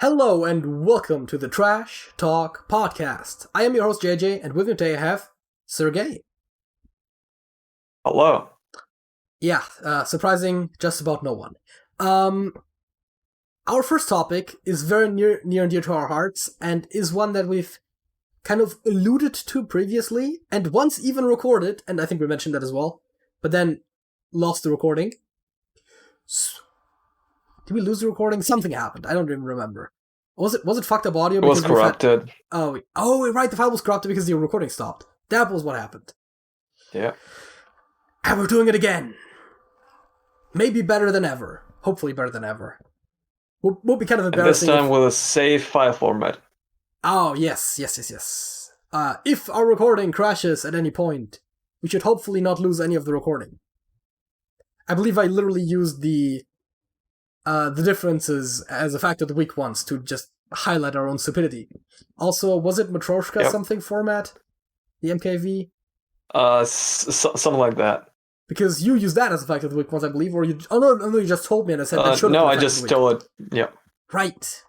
Hello and welcome to the Trash Talk Podcast. I am your host JJ, and with me today I have Sergej. Hello. Yeah, surprising just about no one. Our first topic is very near and dear to our hearts, and is one that we've kind of alluded to previously, and once even recorded, and I think we mentioned that as well, but then lost the recording. Did we lose the recording? Something happened. I don't even remember. Was it fucked up audio? It was corrupted. Oh, right. The file was corrupted because the recording stopped. That was what happened. Yeah. And we're doing it again. Maybe better than ever. Hopefully better than ever. Will be kind of embarrassing. And this time with a save file format. Oh, yes. If our recording crashes at any point, we should hopefully not lose any of the recording. I believe I literally used the differences as a fact of the week once to just highlight our own stupidity. Also, was it Matryoshka something format? The MKV? Something like that. Because you used that as a fact of the week once, I believe, or you... Oh, no, you just told me and I said that should have No, been I just stole it. Yeah. Right.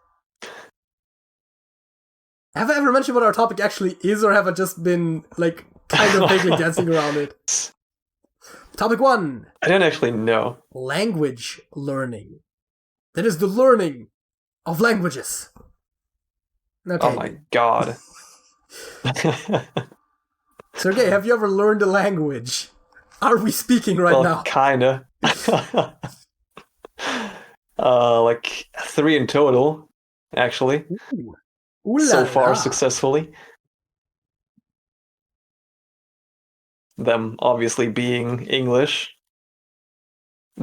Have I ever mentioned what our topic actually is, or have I just been, kind of vaguely dancing around it? Topic 1. I don't actually know. Language learning. That is the learning of languages. Okay. Oh my god. Sergej, have you ever learned a language? Are we speaking right now? Kinda. 3 in total, actually. Ooh so far, successfully. Them obviously being English,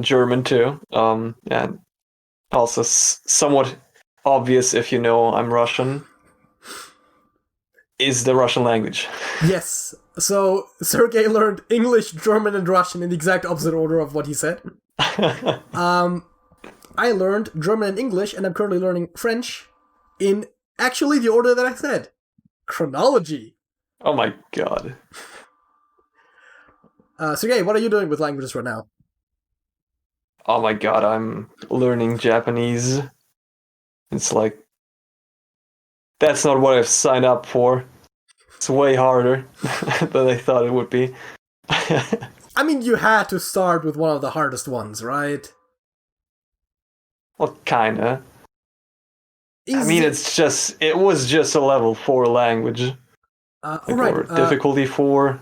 German too, and also somewhat obvious if you know I'm Russian, is the Russian language. Yes. So Sergej learned English, German, and Russian in the exact opposite order of what he said. I learned German and English, and I'm currently learning French in actually the order that I said. Chronology. Oh my god. Sergej, what are you doing with languages right now? Oh my god, I'm learning Japanese. It's like... That's not what I've signed up for. It's way harder than I thought it would be. I mean, you had to start with one of the hardest ones, right? Well, kinda. Easy. I mean, it was just a level 4 language. Right. Or difficulty 4.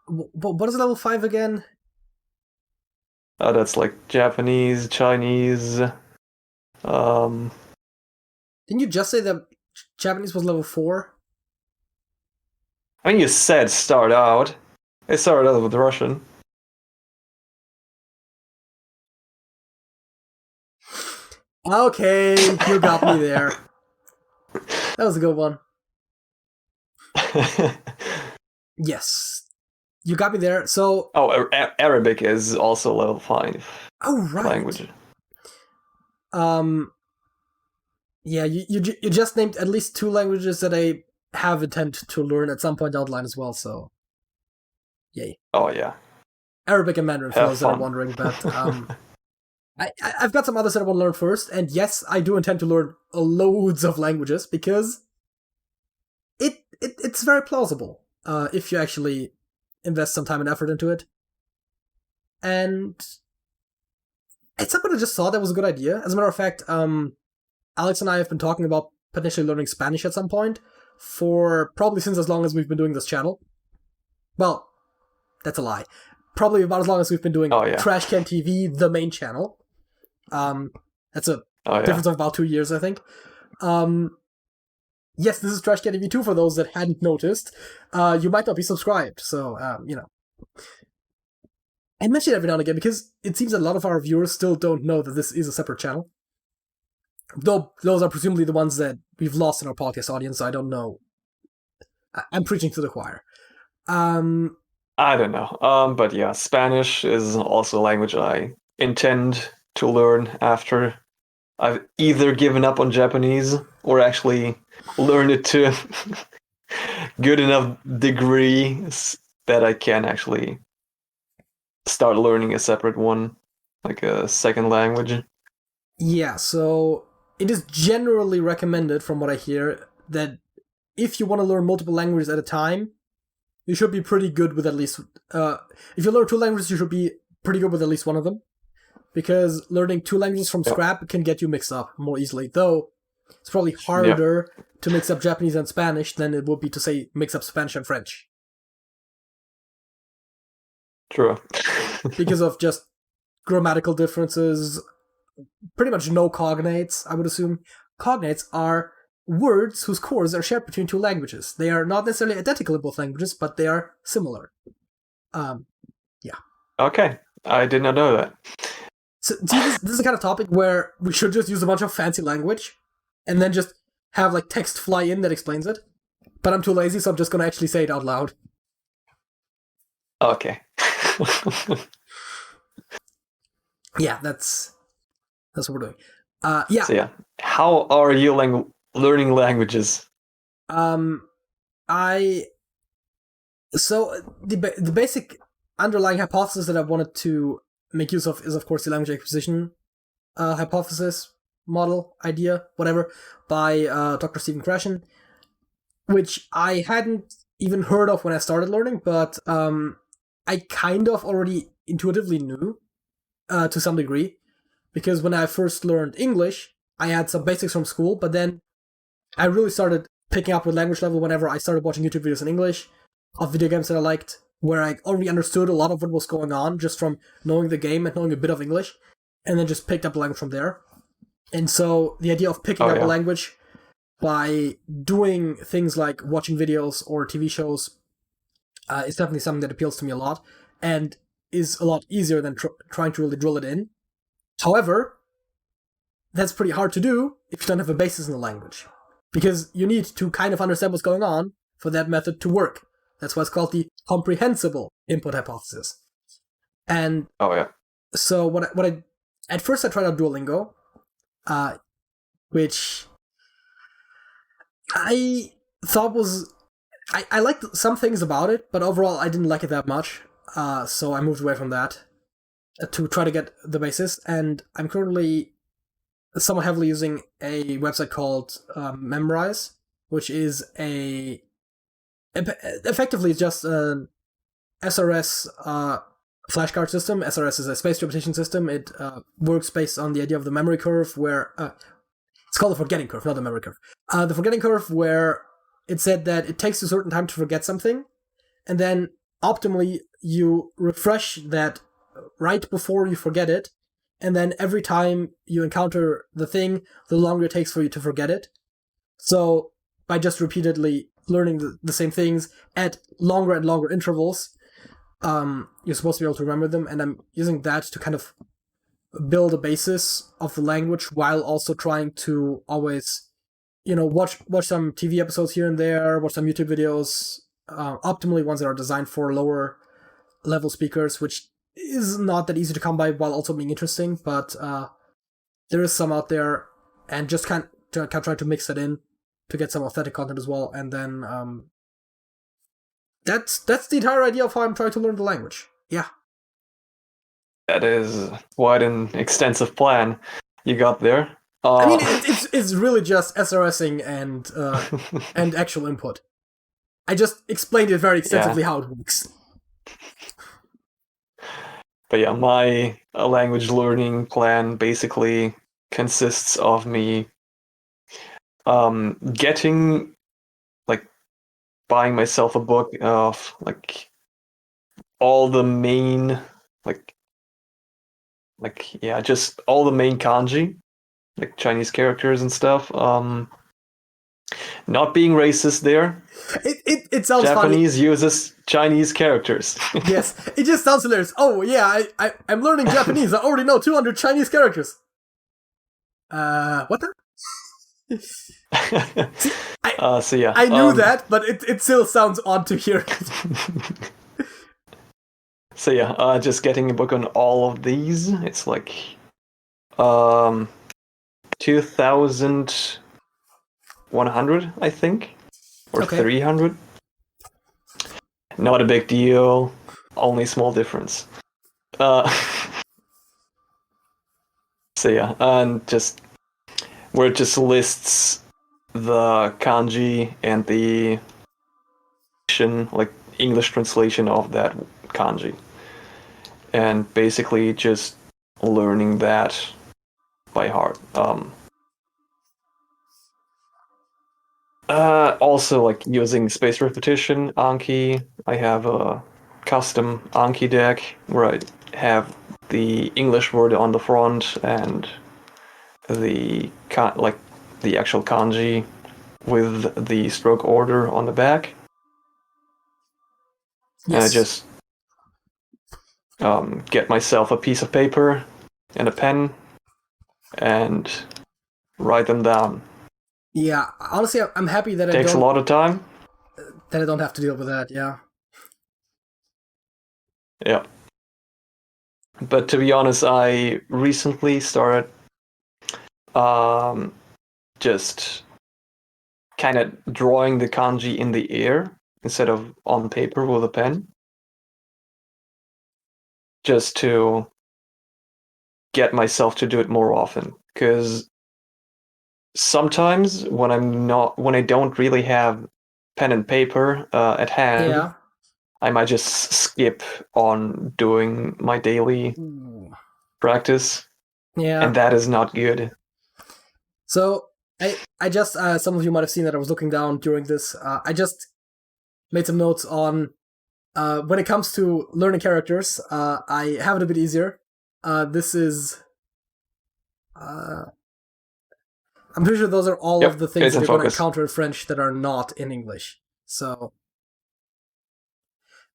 What is level 5 again? That's like Japanese, Chinese. Didn't you just say that Japanese was level 4? I mean, you said start out. I started out with Russian. Okay, you got me there. That was a good one. Yes. You got me there, so... Oh, Arabic is also level 5. Oh, right. Language. Yeah, you just named at least 2 languages that I have intent to learn at some point down the line as well, so... Yay. Oh, yeah. Arabic and Mandarin, for those that are wondering, but... I've got some others that I want to learn first, and yes, I do intend to learn loads of languages, because it's very plausible, if you actually invest some time and effort into it. And it's something I just thought that was a good idea. As a matter of fact, Alex and I have been talking about potentially learning Spanish at some point, for probably since as long as we've been doing this channel. Well, that's a lie. Probably about as long as we've been doing TrashcanTV, the main channel. That's a difference of about 2 years, I think. Yes, this is TrashcanTV 2 for those that hadn't noticed. You might not be subscribed, so, I mention it every now and again because it seems that a lot of our viewers still don't know that this is a separate channel. Though those are presumably the ones that we've lost in our podcast audience, so I don't know. I'm preaching to the choir. I don't know. But yeah, Spanish is also a language I intend to learn after I've either given up on Japanese or actually learned it to good enough degree that I can actually start learning a separate one, like a second language. Yeah, so it is generally recommended, from what I hear, that if you want to learn multiple languages at a time, you should be pretty good with at least... if you learn 2 languages, you should be pretty good with at least one of them. Because learning 2 languages from scrap can get you mixed up more easily. Though, it's probably harder to mix up Japanese and Spanish than it would be to, say, mix up Spanish and French. True. Because of just grammatical differences, pretty much no cognates, I would assume. Cognates are words whose cores are shared between 2 languages. They are not necessarily identical in both languages, but they are similar. Okay, I did not know that. So, see, this is the kind of topic where we should just use a bunch of fancy language and then just have like text fly in that explains it. But I'm too lazy, so I'm just going to actually say it out loud. Okay. Yeah, that's what we're doing. Yeah. So yeah, how are you learning languages? So the basic underlying hypothesis that I wanted to make use of is, of course, the language acquisition hypothesis, model, idea, whatever, by Dr. Stephen Krashen, which I hadn't even heard of when I started learning, but I kind of already intuitively knew to some degree, because when I first learned English, I had some basics from school, but then I really started picking up with language level whenever I started watching YouTube videos in English of video games that I liked, where I already understood a lot of what was going on just from knowing the game and knowing a bit of English, and then just picked up a language from there. And so the idea of picking up a language by doing things like watching videos or TV shows is definitely something that appeals to me a lot, and is a lot easier than trying to really drill it in. However, that's pretty hard to do if you don't have a basis in the language, because you need to kind of understand what's going on for that method to work. That's why it's called the comprehensible input hypothesis. And so what I at first I tried out Duolingo, which I thought was I liked some things about it, but overall I didn't like it that much. So I moved away from that to try to get the basis, and I'm currently somewhat heavily using a website called Memrise, which is effectively just an SRS flashcard system. SRS is a spaced repetition system. It works based on the idea of the memory curve, where it's called the forgetting curve, not the memory curve. The forgetting curve, where it said that it takes a certain time to forget something, and then optimally you refresh that right before you forget it, and then every time you encounter the thing, the longer it takes for you to forget it. So by just repeatedly learning the same things at longer and longer intervals, you're supposed to be able to remember them, and I'm using that to kind of build a basis of the language while also trying to always, watch some TV episodes here and there, watch some YouTube videos, optimally ones that are designed for lower level speakers, which is not that easy to come by while also being interesting, but there is some out there, and just kind of try to mix that in to get some authentic content as well, and then that's the entire idea of how I'm trying to learn the language. Yeah. That is quite an extensive plan you got there. I mean, it's really just SRSing and actual input. I just explained it very extensively how it works. But yeah, my language learning plan basically consists of me buying myself a book of all the main just all the main kanji, like Chinese characters and stuff. Not being racist there. It sounds Japanese funny. uses Chinese characters. Yes, it just sounds hilarious. Oh yeah, I'm learning Japanese. I already know 200 Chinese characters. What the? See, I knew that, but it still sounds odd to hear. So yeah, just getting a book on all of these. It's like 2,100, I think, or 300. Not a big deal. Only small difference. So yeah, and just where it just lists the kanji and the like English translation of that kanji, and basically just learning that by heart. Also, like using space repetition Anki. I have a custom Anki deck where I have the English word on the front and the the actual kanji with the stroke order on the back. And I Yes. just get myself a piece of paper and a pen and write them down. Yeah, honestly, I'm happy that Takes a lot of time. that I don't have to deal with that. Yeah. Yeah. But to be honest, I recently started just kind of drawing the kanji in the air instead of on paper with a pen. Just to get myself to do it more often. Because sometimes when I don't really have pen and paper at hand, Yeah. I might just skip on doing my daily practice, Yeah. and that is not good. So I just some of you might have seen that I was looking down during this. I just made some notes on when it comes to learning characters. I have it a bit easier. This is. I'm pretty sure those are all of the things that you're going to encounter in French that are not in English. So.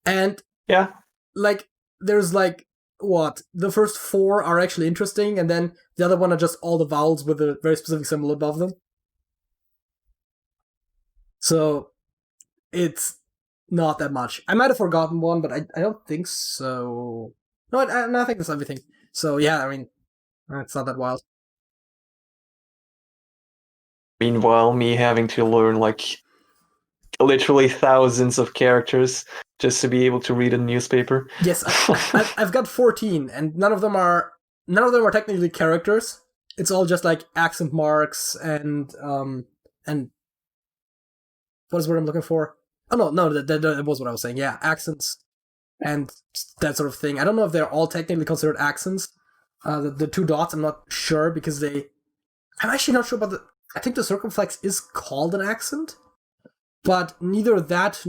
And. Yeah. Like, there's like. What? The first 4 are actually interesting, and then the other one are just all the vowels with a very specific symbol above them. So. It's not that much. I might have forgotten one, but I don't think so. No, I think that's everything. So, yeah, I mean, it's not that wild. Meanwhile, me having to learn like literally thousands of characters just to be able to read a newspaper. Yes, I've got 14, and none of them are technically characters. It's all just like accent marks and what is the word I'm looking for? Oh no, that was what I was saying. Yeah, accents and that sort of thing. I don't know if they're all technically considered accents. The 2 dots, I'm not sure because I'm actually not sure about the. I think the circumflex is called an accent, but neither that.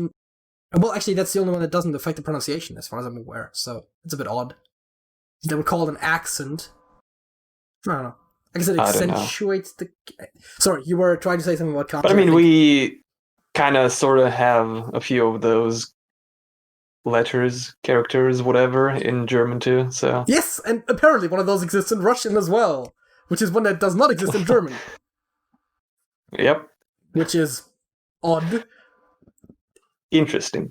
Well, actually, that's the only one that doesn't affect the pronunciation, as far as I'm aware. So it's a bit odd. They would call it an accent. I don't know. I guess it accentuates the. Sorry, you were trying to say something about kanji. But I mean, we kind of sort of have a few of those letters, characters, whatever, in German too. So yes, and apparently one of those exists in Russian as well, which is one that does not exist in German. Yep. Which is odd. Interesting.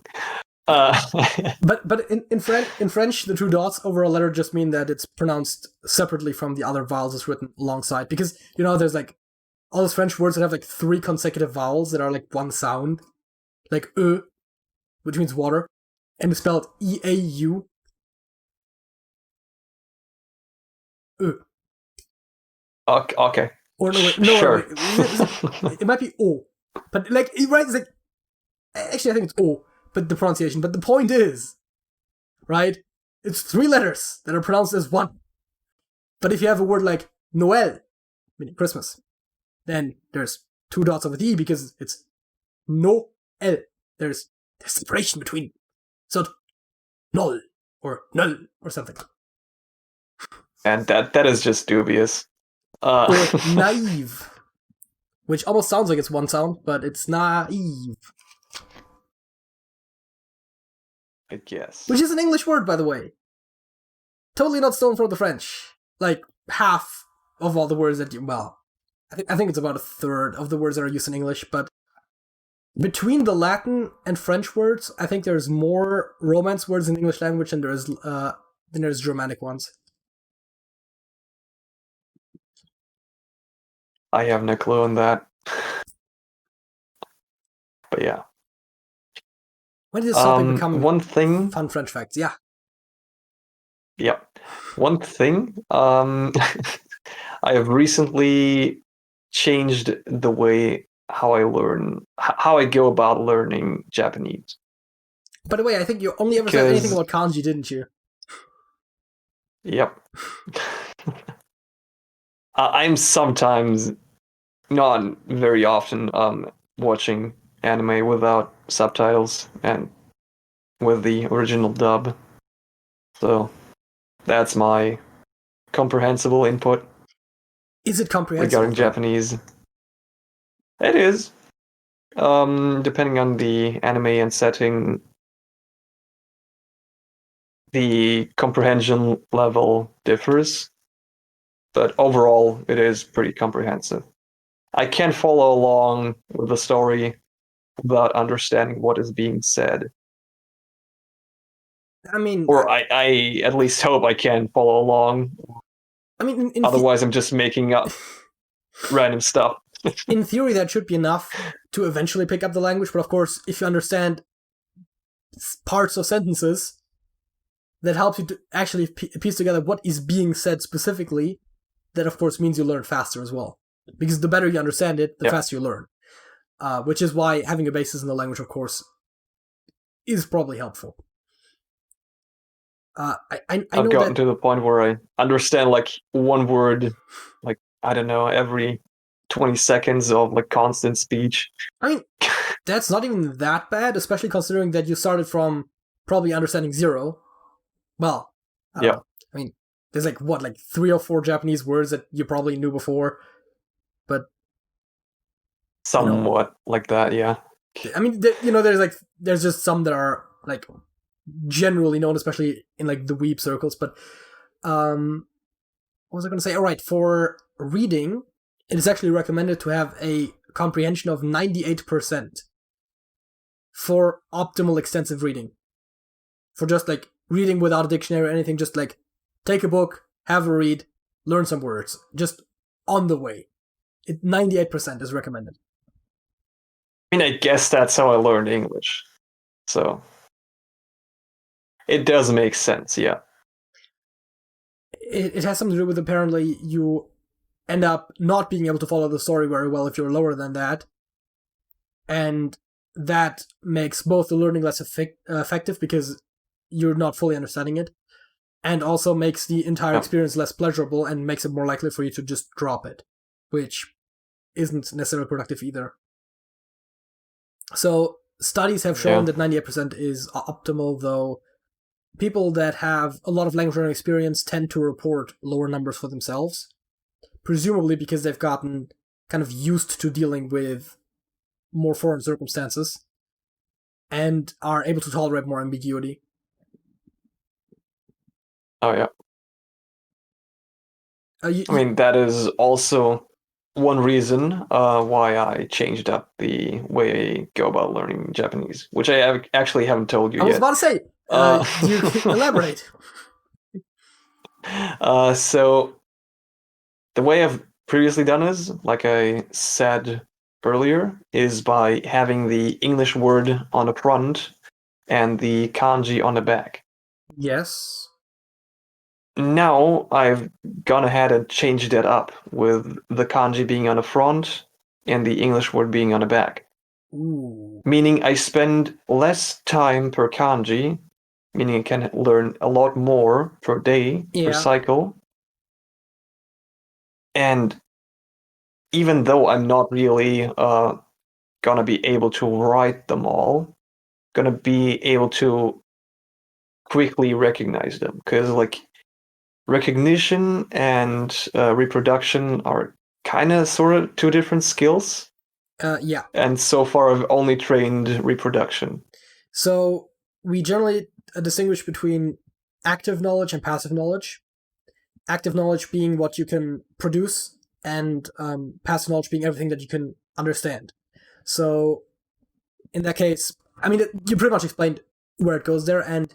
But in French, the 2 dots over a letter just mean that it's pronounced separately from the other vowels it's written alongside. Because, there's like all those French words that have like 3 consecutive vowels that are like one sound. Like which means water. And it's spelled E-A-U. Okay. Or no, wait, sure. It might be O. But like, right, it's like, actually I think it's O, but the pronunciation. But the point is, right, it's 3 letters that are pronounced as one. But if you have a word like Noël, meaning Christmas, then there's 2 dots over the E because it's Noël. There's separation between. So, Nol or Null or something. And that is just dubious. Or naive, which almost sounds like it's one sound, but it's naive. I guess. Which is an English word, by the way. Totally not stolen from the French. Like, half of all the words that I think it's about a third of the words that are used in English, but between the Latin and French words, I think there's more Romance words in the English language than there's Germanic ones. I have no clue on that. But yeah. When did this topic become one thing? Fun French facts, yeah. Yep. One thing, I have recently changed the way how I go about learning Japanese. By the way, I think you only ever said anything about kanji, didn't you? Yep. I'm sometimes, not very often, watching anime without subtitles and with the original dub. So that's my comprehensible input. Is it comprehensible regarding Japanese? It is. Depending on the anime and setting, the comprehension level differs, but overall, it is pretty comprehensive. I can follow along with the story without understanding what is being said. I mean, or I at least hope I can follow along. I mean, otherwise, I'm just making up random stuff. In theory, that should be enough to eventually pick up the language, but of course, if you understand parts of sentences, that helps you to actually piece together what is being said specifically, that of course means you learn faster as well. Because the better you understand it, the faster you learn. Which is why having a basis in the language, of course, is probably helpful. I've gotten to the point where I understand like one word, like, I don't know, every 20 seconds of like constant speech. I mean, that's not even that bad, especially considering that you started from probably understanding 0. Well, I don't know. I mean, there's like 3 or 4 Japanese words that you probably knew before, but somewhat like that, yeah. I mean, there's just some that are like generally known, especially in like the weeb circles. But what was I going to say? All right, for reading, it is actually recommended to have a comprehension of 98% for optimal extensive reading. For just like reading without a dictionary or anything, just like take a book, have a read, learn some words, just on the way. 98% is recommended. I mean, I guess that's how I learned English. So it does make sense, yeah. It has something to do with, apparently, you end up not being able to follow the story very well if you're lower than that. And that makes both the learning less effective because you're not fully understanding it, and also makes the entire experience less pleasurable and makes it more likely for you to just drop it, which isn't necessarily productive either. So studies have shown that 98% is optimal, though people that have a lot of language learning experience tend to report lower numbers for themselves, presumably because they've gotten kind of used to dealing with more foreign circumstances and are able to tolerate more ambiguity. Oh, yeah. I mean, that is also one reason why I changed up the way I go about learning Japanese, which I actually haven't told you yet. I was about to say, you can elaborate. So the way I've previously done is, like I said earlier, is by having the English word on the front and the kanji on the back. Yes. Now I've gone ahead and changed that up with the kanji being on the front and the English word being on the back. Ooh. Meaning I spend less time per kanji, meaning I can learn a lot more per day, per cycle. And even though I'm not really gonna be able to write them all, gonna be able to quickly recognize them, because like recognition and reproduction are kind of sort of two different skills. Yeah. And so far I've only trained reproduction. So we generally distinguish between active knowledge and passive knowledge. Active knowledge being what you can produce, and passive knowledge being everything that you can understand. So in that case, I mean, you pretty much explained where it goes there, and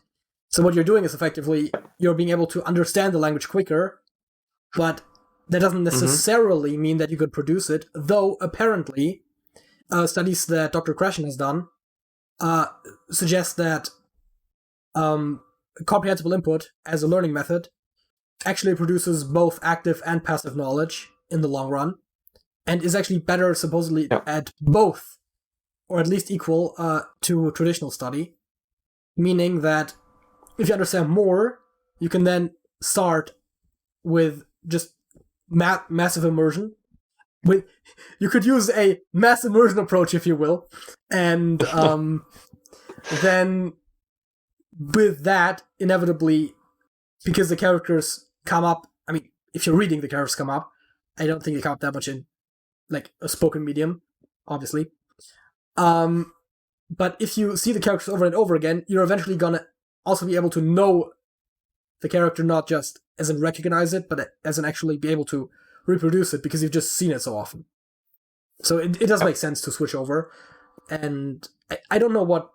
so what you're doing is effectively you're being able to understand the language quicker, but that doesn't necessarily mean that you could produce it, though apparently studies that Dr. Krashen has done suggest that comprehensible input as a learning method actually produces both active and passive knowledge in the long run. and is actually better, supposedly, Yep. at both, or at least equal, to traditional study. Meaning that if you understand more, you can then start with just massive immersion. You could use a mass immersion approach, if you will, and then with that, inevitably, because the characters come up. I mean, if you're reading, the characters come up. I don't think they come up that much in like a spoken medium, obviously. But if you see the characters over and over again, you're eventually gonna also be able to know the character, not just as in recognize it, but as in actually be able to reproduce it because you've just seen it so often. So it does make sense to switch over. And I don't know what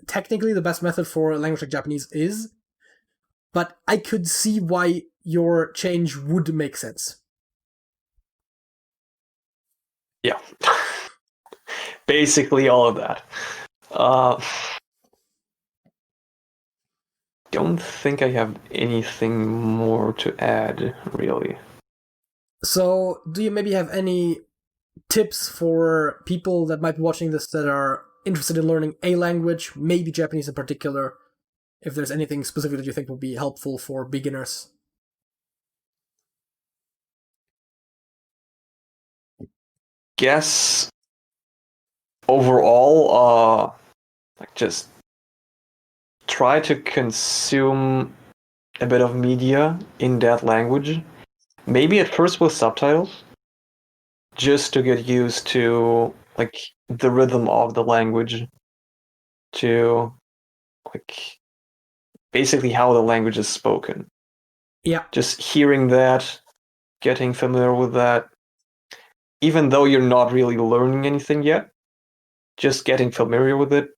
technically the best method for a language like Japanese is, but I could see why your change would make sense. Yeah. Basically all of that. Don't think I have anything more to add, really. So, do you maybe have any tips for people that might be watching this that are interested in learning a language, maybe Japanese in particular, if there's anything specific that you think would be helpful for beginners? Guess overall, like just try to consume a bit of media in that language. Maybe at first with subtitles, just to get used to like the rhythm of the language, to like basically how the language is spoken. Yeah. Just hearing that, getting familiar with that, even though you're not really learning anything yet, just getting familiar with it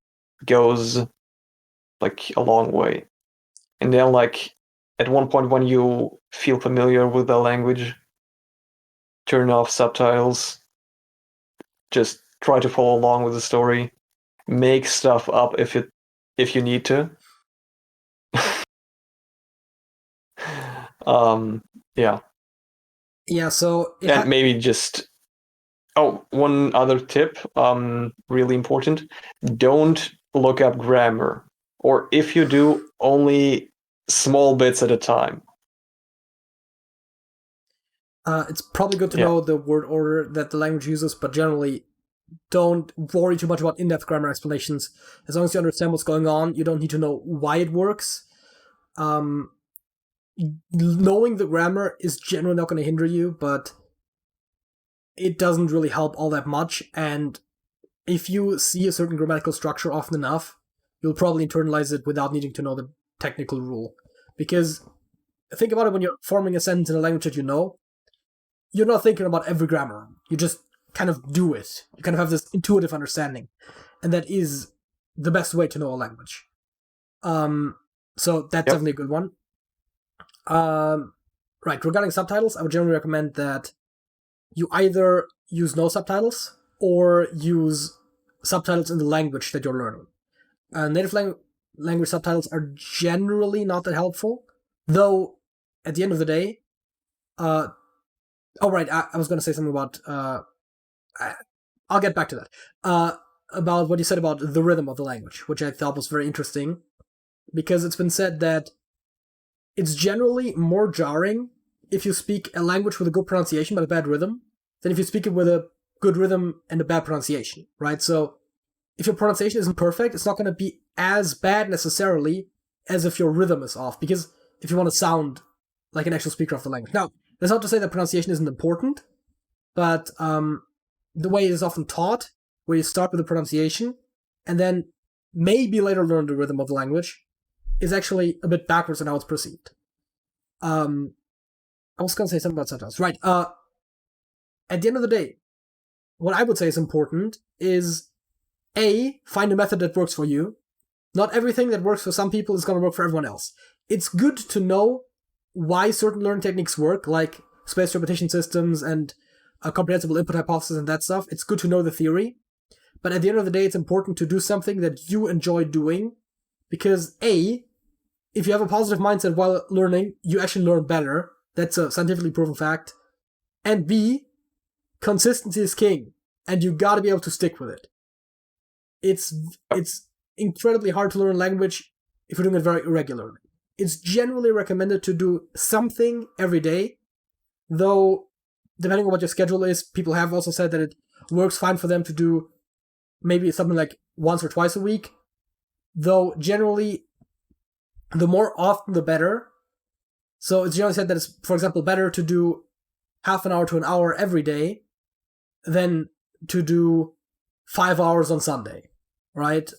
goes like a long way. And then like at one point when you feel familiar with the language, turn off subtitles, just try to follow along with the story, make stuff up if you need to. Yeah. Yeah, so And maybe just one other tip, really important. Don't look up grammar. Or if you do, only small bits at a time. It's probably good to know the word order that the language uses, but generally don't worry too much about in-depth grammar explanations. As long as you understand what's going on, you don't need to know why it works. Knowing the grammar is generally not going to hinder you, but it doesn't really help all that much. And if you see a certain grammatical structure often enough, you'll probably internalize it without needing to know the technical rule. Because think about it, when you're forming a sentence in a language that you know, you're not thinking about every grammar. You just kind of do it. You kind of have this intuitive understanding. And that is the best way to know a language. So that's definitely a good one. Right, regarding subtitles, I would generally recommend that you either use no subtitles or use subtitles in the language that you're learning. Native language subtitles are generally not that helpful, though at the end of the day, I was going to say something about, I'll get back to that, about what you said about the rhythm of the language, which I thought was very interesting, because it's been said that it's generally more jarring if you speak a language with a good pronunciation but a bad rhythm than if you speak it with a good rhythm and a bad pronunciation, right? So if your pronunciation isn't perfect, it's not going to be as bad necessarily as if your rhythm is off, because if you want to sound like an actual speaker of the language. Now, that's not to say that pronunciation isn't important, but the way it is often taught, where you start with the pronunciation and then maybe later learn the rhythm of the language, is actually a bit backwards in how it's perceived. I was going to say something about subtitles. Right. At the end of the day, what I would say is important is, A, find a method that works for you. Not everything that works for some people is going to work for everyone else. It's good to know why certain learning techniques work, like spaced repetition systems and a comprehensible input hypothesis and that stuff. It's good to know the theory. But at the end of the day, it's important to do something that you enjoy doing, because A, if you have a positive mindset while learning, you actually learn better. That's a scientifically proven fact. And B, consistency is king, and you gotta be able to stick with it. It's incredibly hard to learn a language if you're doing it very irregularly. It's generally recommended to do something every day, though depending on what your schedule is, people have also said that it works fine for them to do maybe something like once or twice a week, though generally the more often the better. So it's generally said that it's, for example, better to do half an hour to an hour every day than to do 5 hours on Sunday, right?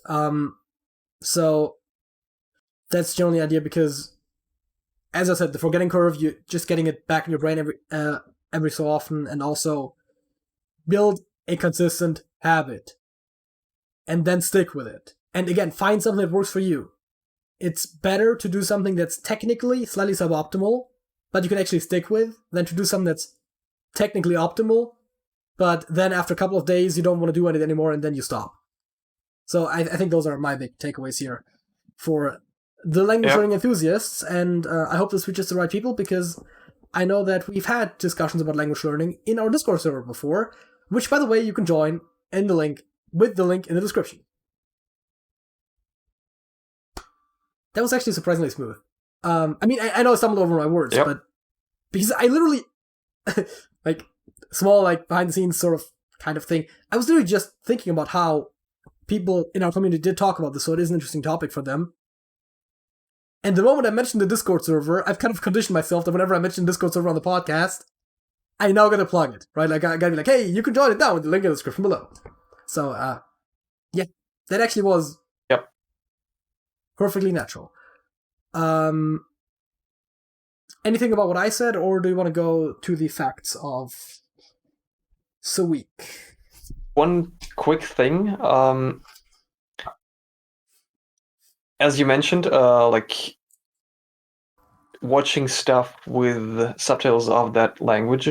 So that's generally the idea, because, as I said, the forgetting curve, you just getting it back in your brain every so often, and also build a consistent habit and then stick with it. And again, find something that works for you. It's better to do something that's technically slightly suboptimal, but you can actually stick with, than to do something that's technically optimal, but then after a couple of days you don't want to do it anymore and then you stop. So I think those are my big takeaways here for the language learning enthusiasts, and I hope this reaches the right people, because I know that we've had discussions about language learning in our Discord server before, which, by the way, you can join with the link in the description. That was actually surprisingly smooth. I mean, I know I stumbled over my words, but because I literally, like, small, like, behind-the-scenes sort of kind of thing, I was literally just thinking about how people in our community did talk about this, so it is an interesting topic for them. And the moment I mentioned the Discord server, I've kind of conditioned myself that whenever I mention Discord server on the podcast, I now gotta plug it, right? Like, I gotta be like, hey, you can join it now with the link in the description below. So, yeah, that actually was perfectly natural. Anything about what I said, or do you want to go to the facts of the week? One quick thing. As you mentioned, like watching stuff with subtitles of that language.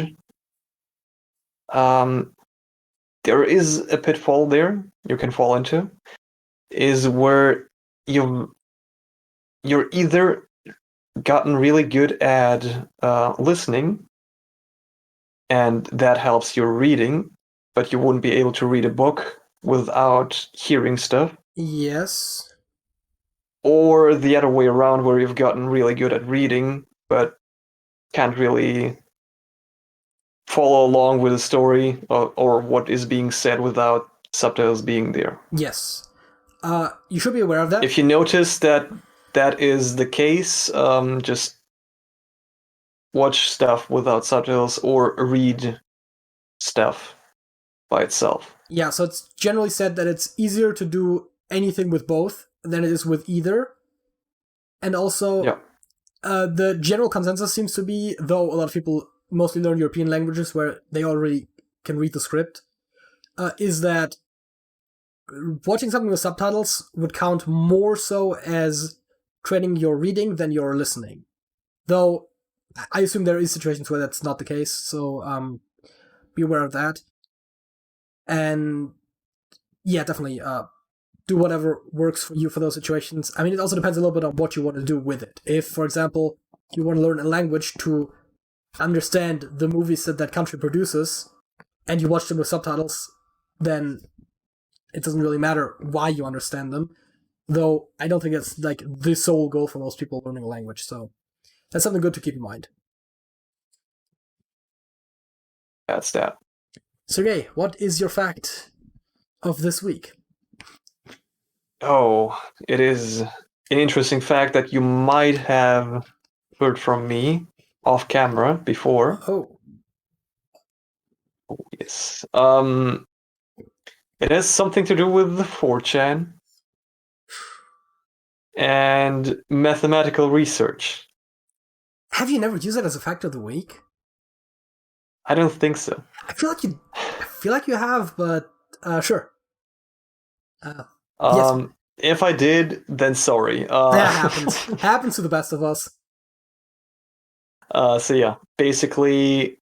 There is a pitfall there you can fall into, is where you're either gotten really good at listening, and that helps your reading, but you wouldn't be able to read a book without hearing stuff. Yes. Or the other way around, where you've gotten really good at reading, but can't really follow along with the story or what is being said without subtitles being there. Yes. You should be aware of that. If you notice that is the case, just watch stuff without subtitles or read stuff by itself. Yeah, so it's generally said that it's easier to do anything with both than it is with either. And also, the general consensus seems to be, though a lot of people mostly learn European languages where they already can read the script, is that watching something with subtitles would count more so as training your reading than your listening. Though, I assume there is situations where that's not the case, so be aware of that. And yeah, definitely do whatever works for you for those situations. I mean, it also depends a little bit on what you want to do with it. If, for example, you want to learn a language to understand the movies that country produces, and you watch them with subtitles, then it doesn't really matter why you understand them. Though I don't think it's like the sole goal for most people learning a language, so that's something good to keep in mind. That's that. Sergej, what is your fact of this week? Oh, it is an interesting fact that you might have heard from me off camera before. Oh. Yes. It has something to do with 4chan and mathematical research. Have you never used it as a fact of the week? I don't think so. I feel like you have, but sure. Yes. If I did, then sorry. That happens. Happens to the best of us. So yeah, basically,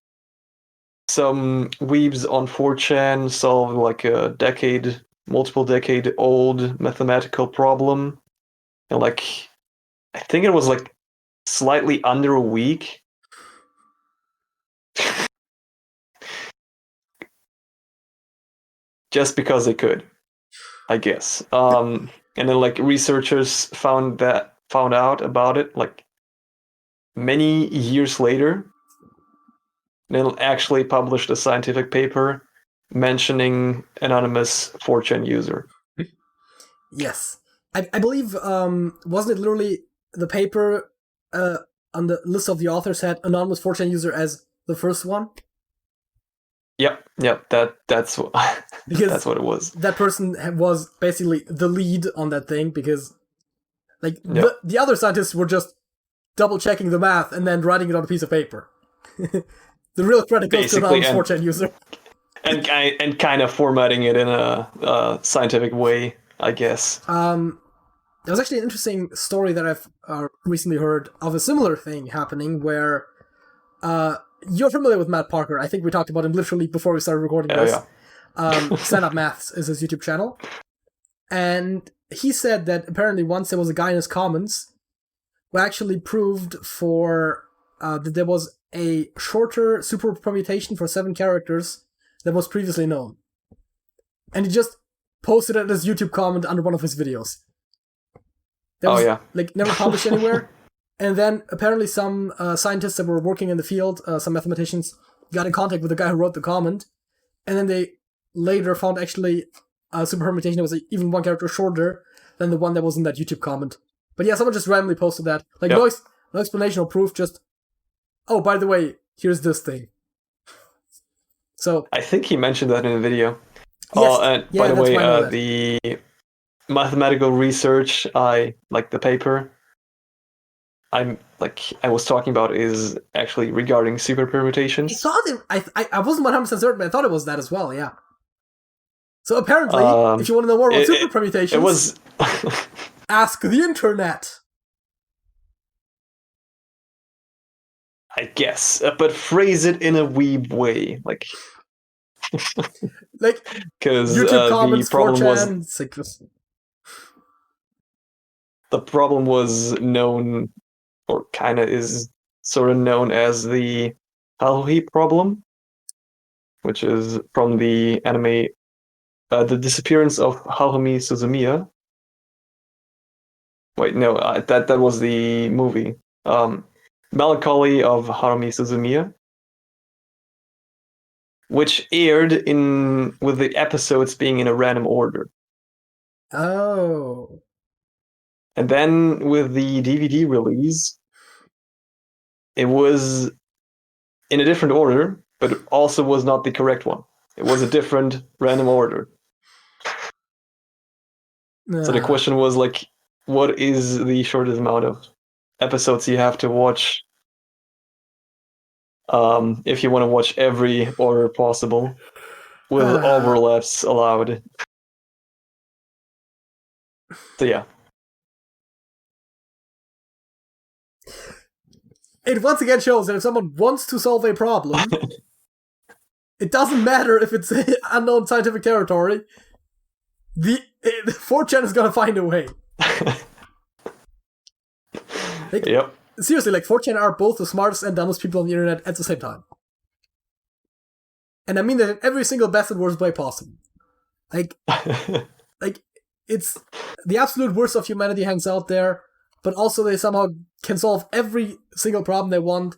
some weebs on 4chan solved like a multiple decade old mathematical problem, and like, I think it was like slightly under a week. just because they could, I guess. And then like researchers found out about it like many years later. Then actually published a scientific paper mentioning anonymous 4chan user. Yes. I believe, wasn't it literally the paper on the list of the authors had anonymous 4chan user as the first one? Yep. That's Because that's what it was. That person was basically the lead on that thing, because like the other scientists were just double checking the math and then writing it on a piece of paper. The real credit goes to anonymous 4chan user. and kind of formatting it in a scientific way, I guess. There was actually an interesting story that I've recently heard of a similar thing happening where you're familiar with Matt Parker. I think we talked about him literally before we started recording this. Yeah. Stand Up Maths is his YouTube channel. And he said that apparently once there was a guy in his comments who actually proved that there was a shorter super permutation for 7 characters than was previously known. And he just posted it as YouTube comment under one of his videos. That was, like, never published anywhere. And then apparently some scientists that were working in the field, some mathematicians, got in contact with the guy who wrote the comment. And then they later found actually a super permutation that was even 1 character shorter than the one that was in that YouTube comment. But yeah, someone just randomly posted that. Like, no explanation or proof, just, oh, by the way, here's this thing. So I think he mentioned that in a video. Yes. And by the way, the mathematical research, I like the paper I was talking about is actually regarding super permutations. I wasn't 100% certain, but I thought it was that as well, yeah. So apparently, if you want to know more about super permutations, it was ask the internet. I guess, but phrase it in a weeb way, like because YouTube comments, the problem 4chan, was the problem was known, or kind of is sort of known as the Haruhi problem, which is from the anime, the disappearance of Haruhi Suzumiya. Wait, no, that was the movie. Melancholy of Haruhi Suzumiya, which aired with the episodes being in a random order. Oh. And then with the DVD release, it was in a different order, but it also was not the correct one. It was a different random order. So the question was like, what is the shortest amount of episodes you have to watch if you want to watch every order possible with overlaps allowed? So yeah. It once again shows that if someone wants to solve a problem, it doesn't matter if it's unknown scientific territory, the 4chan is gonna find a way. Yep. Seriously, 4chan are both the smartest and dumbest people on the internet at the same time. And I mean that in every single best and worst way possible. It's the absolute worst of humanity hangs out there, but also they somehow can solve every single problem they want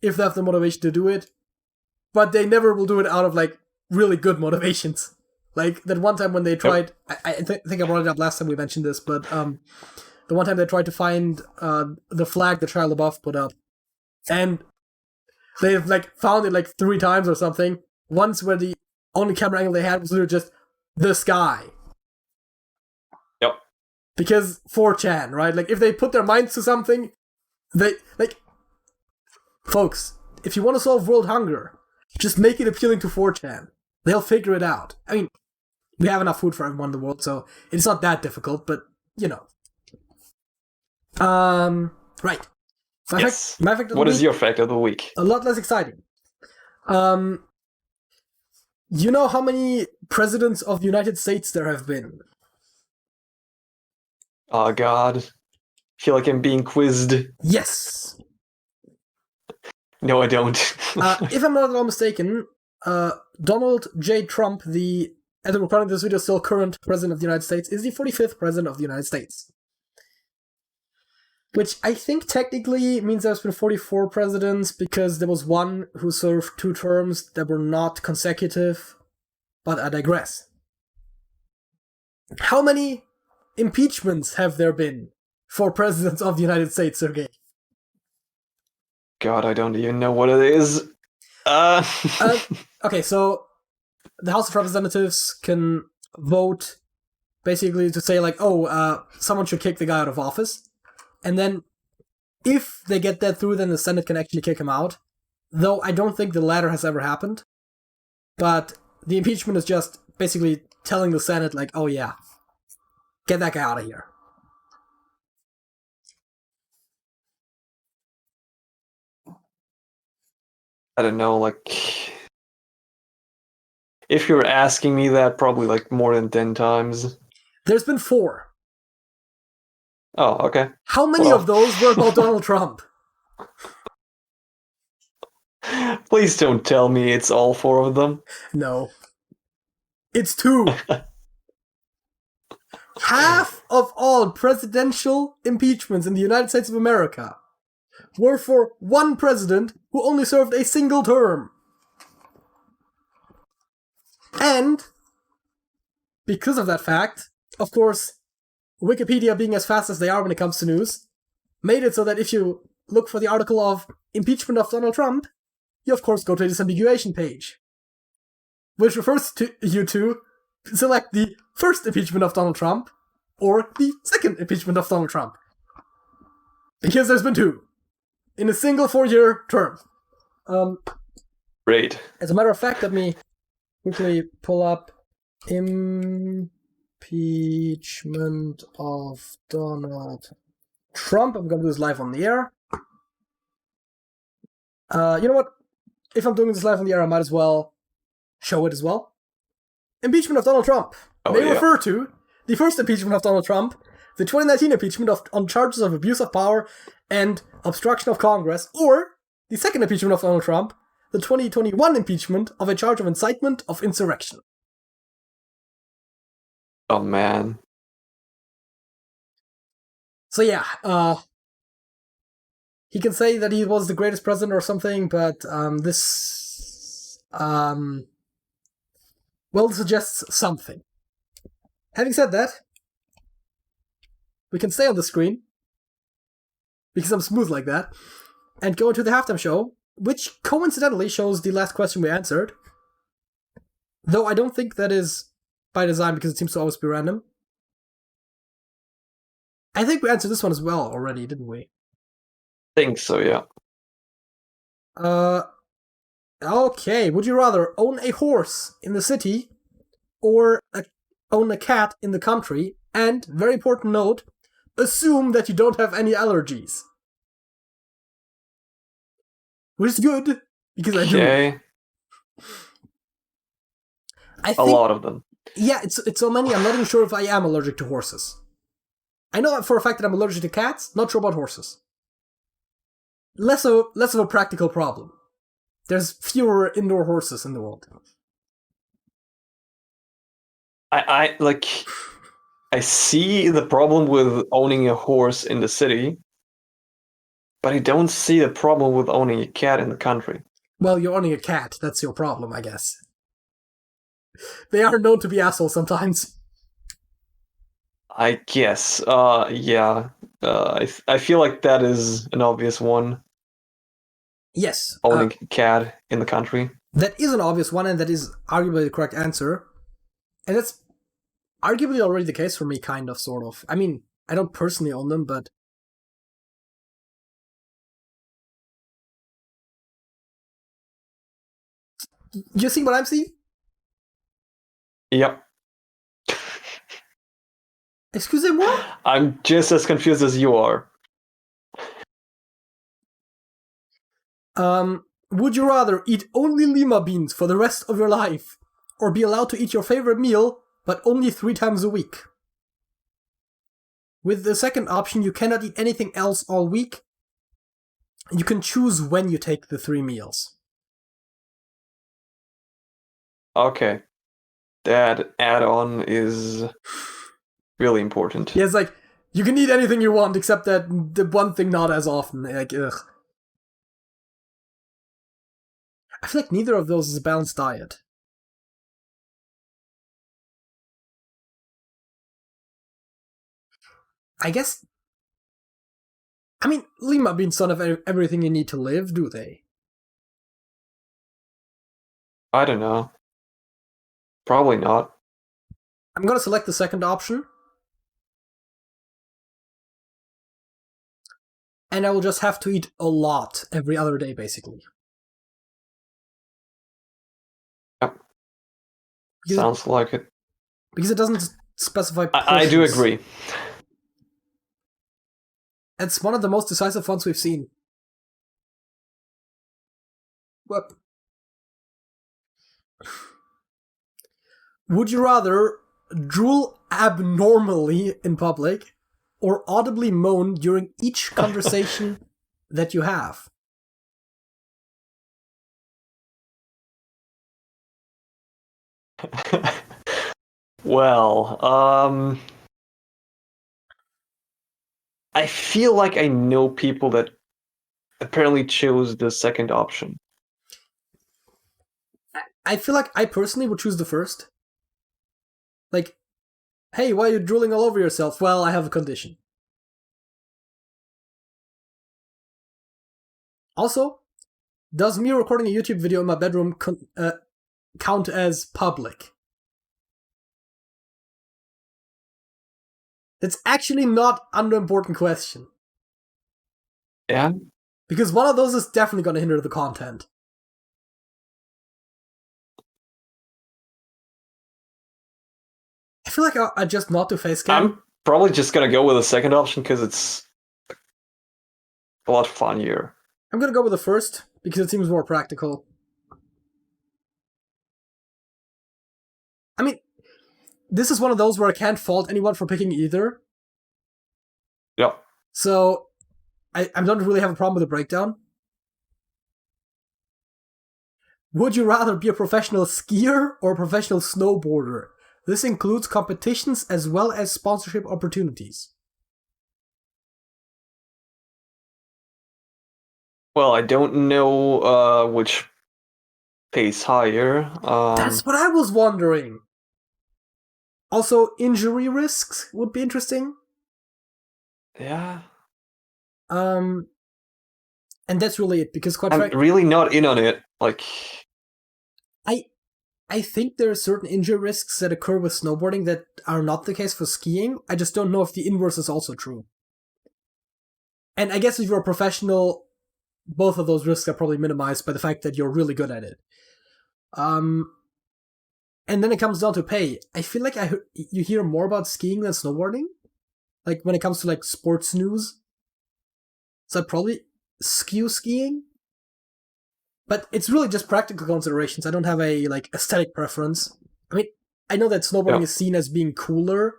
if they have the motivation to do it. But they never will do it out of really good motivations. Like that one time when they tried, I think I brought it up last time we mentioned this, but the one time they tried to find the flag that Shia LaBeouf put up, and they've found it 3 times or something. Once where the only camera angle they had was literally just the sky. Yep. Because 4chan, right? If they put their minds to something, they folks, if you want to solve world hunger, just make it appealing to 4chan. They'll figure it out. I mean, we have enough food for everyone in the world, so it's not that difficult, but you know. Right. Yes. What is your fact of the week? A lot less exciting. You know how many presidents of the United States there have been? Oh God. I feel like I'm being quizzed. Yes. No, I don't. If I'm not at all mistaken, Donald J. Trump, the as I'm recording this video, still current President of the United States, is the 45th President of the United States. Which I think technically means there's been 44 presidents, because there was one who served 2 terms that were not consecutive, but I digress. How many impeachments have there been for presidents of the United States, Sergej? God, I don't even know what it is. Okay, so the House of Representatives can vote basically to say, like, someone should kick the guy out of office. And then if they get that through, then the Senate can actually kick him out. Though I don't think the latter has ever happened. But the impeachment is just basically telling the Senate, like, oh yeah, get that guy out of here. I don't know, like... If you're asking me that, probably like more than 10 times. There's been 4. Oh, okay. How many of those were about Donald Trump? Please don't tell me it's all 4 of them. No. It's 2. Half of all presidential impeachments in the United States of America were for one president who only served a single term. And, because of that fact, of course, Wikipedia, being as fast as they are when it comes to news, made it so that if you look for the article of impeachment of Donald Trump, you of course go to the disambiguation page, which refers to you to select the first impeachment of Donald Trump or the second impeachment of Donald Trump. Because there's been 2 in a single 4-year term. Great. As a matter of fact, let me quickly pull up impeachment of Donald Trump. I'm going to do this live on the air. You know what? If I'm doing this live on the air, I might as well show it as well. Impeachment of Donald Trump may refer to the first impeachment of Donald Trump, the 2019 impeachment on charges of abuse of power and obstruction of Congress, or the second impeachment of Donald Trump, the 2021 impeachment of a charge of incitement of insurrection. Oh, man. So yeah, he can say that he was the greatest president or something, but this suggests something. Having said that, we can stay on the screen, because I'm smooth like that, and go into the halftime show, which coincidentally shows the last question we answered. Though I don't think that is by design, because it seems to always be random. I think we answered this one as well already, didn't we? I think so, yeah. Okay. Would you rather own a horse in the city or own a cat in the country? And, very important note, assume that you don't have any allergies. Which is good, because I do. I think, a lot of them. Yeah, it's so many, I'm not even sure if I am allergic to horses. I know for a fact that I'm allergic to cats, not sure about horses. Less of a practical problem. There's fewer indoor horses in the world. I see the problem with owning a horse in the city, but I don't see the problem with owning a cat in the country. Well, you're owning a cat, that's your problem, I guess. They are known to be assholes sometimes. I guess, yeah. I feel like that is an obvious one. Yes. Owning a cat in the country. That is an obvious one, and that is arguably the correct answer. And that's arguably already the case for me, kind of, sort of. I mean, I don't personally own them, but... You see what I'm seeing? Yep. Excusez-moi? I'm just as confused as you are. Would you rather eat only lima beans for the rest of your life, or be allowed to eat your favorite meal, but only 3 times a week? With the second option, you cannot eat anything else all week. You can choose when you take the 3 meals. Okay. that add-on is really important. Yeah, it's like, you can eat anything you want, except that the one thing not as often. Like, ugh. I feel like neither of those is a balanced diet. I guess... I mean, lima beans don't have everything you need to live, do they? I don't know. Probably not. I'm gonna select the second option. And I will just have to eat a lot every other day, basically. Yep. Sounds like it. Because it doesn't specify portions. I do agree. It's one of the most decisive ones we've seen. What? Would you rather drool abnormally in public or audibly moan during each conversation that you have? Well, I feel like I know people that apparently chose the second option. I feel like I personally would choose the first. Like, hey, why are you drooling all over yourself? Well, I have a condition. Also, does me recording a YouTube video in my bedroom count as public? It's actually not an unimportant question. Yeah? Because one of those is definitely going to hinder the content. I feel like I just not do face cam. I'm probably just gonna go with the second option because it's a lot funnier. I'm gonna go with the first because it seems more practical. I mean, this is one of those where I can't fault anyone for picking either. Yep. So, I don't really have a problem with the breakdown. Would you rather be a professional skier or a professional snowboarder? This includes competitions as well as sponsorship opportunities. Well, I don't know which pays higher. That's what I was wondering. Also, injury risks would be interesting. Yeah. And that's really it, because quite I'm frankly, really not in on it. Like, I think there are certain injury risks that occur with snowboarding that are not the case for skiing. I just don't know if the inverse is also true. And I guess if you're a professional, both of those risks are probably minimized by the fact that you're really good at it. And then it comes down to pay. I feel like you hear more about skiing than snowboarding. Like, when it comes to, like, sports news. So I'd probably skew skiing. But it's really just practical considerations. I don't have a, like, aesthetic preference. I mean, I know that snowboarding is seen as being cooler,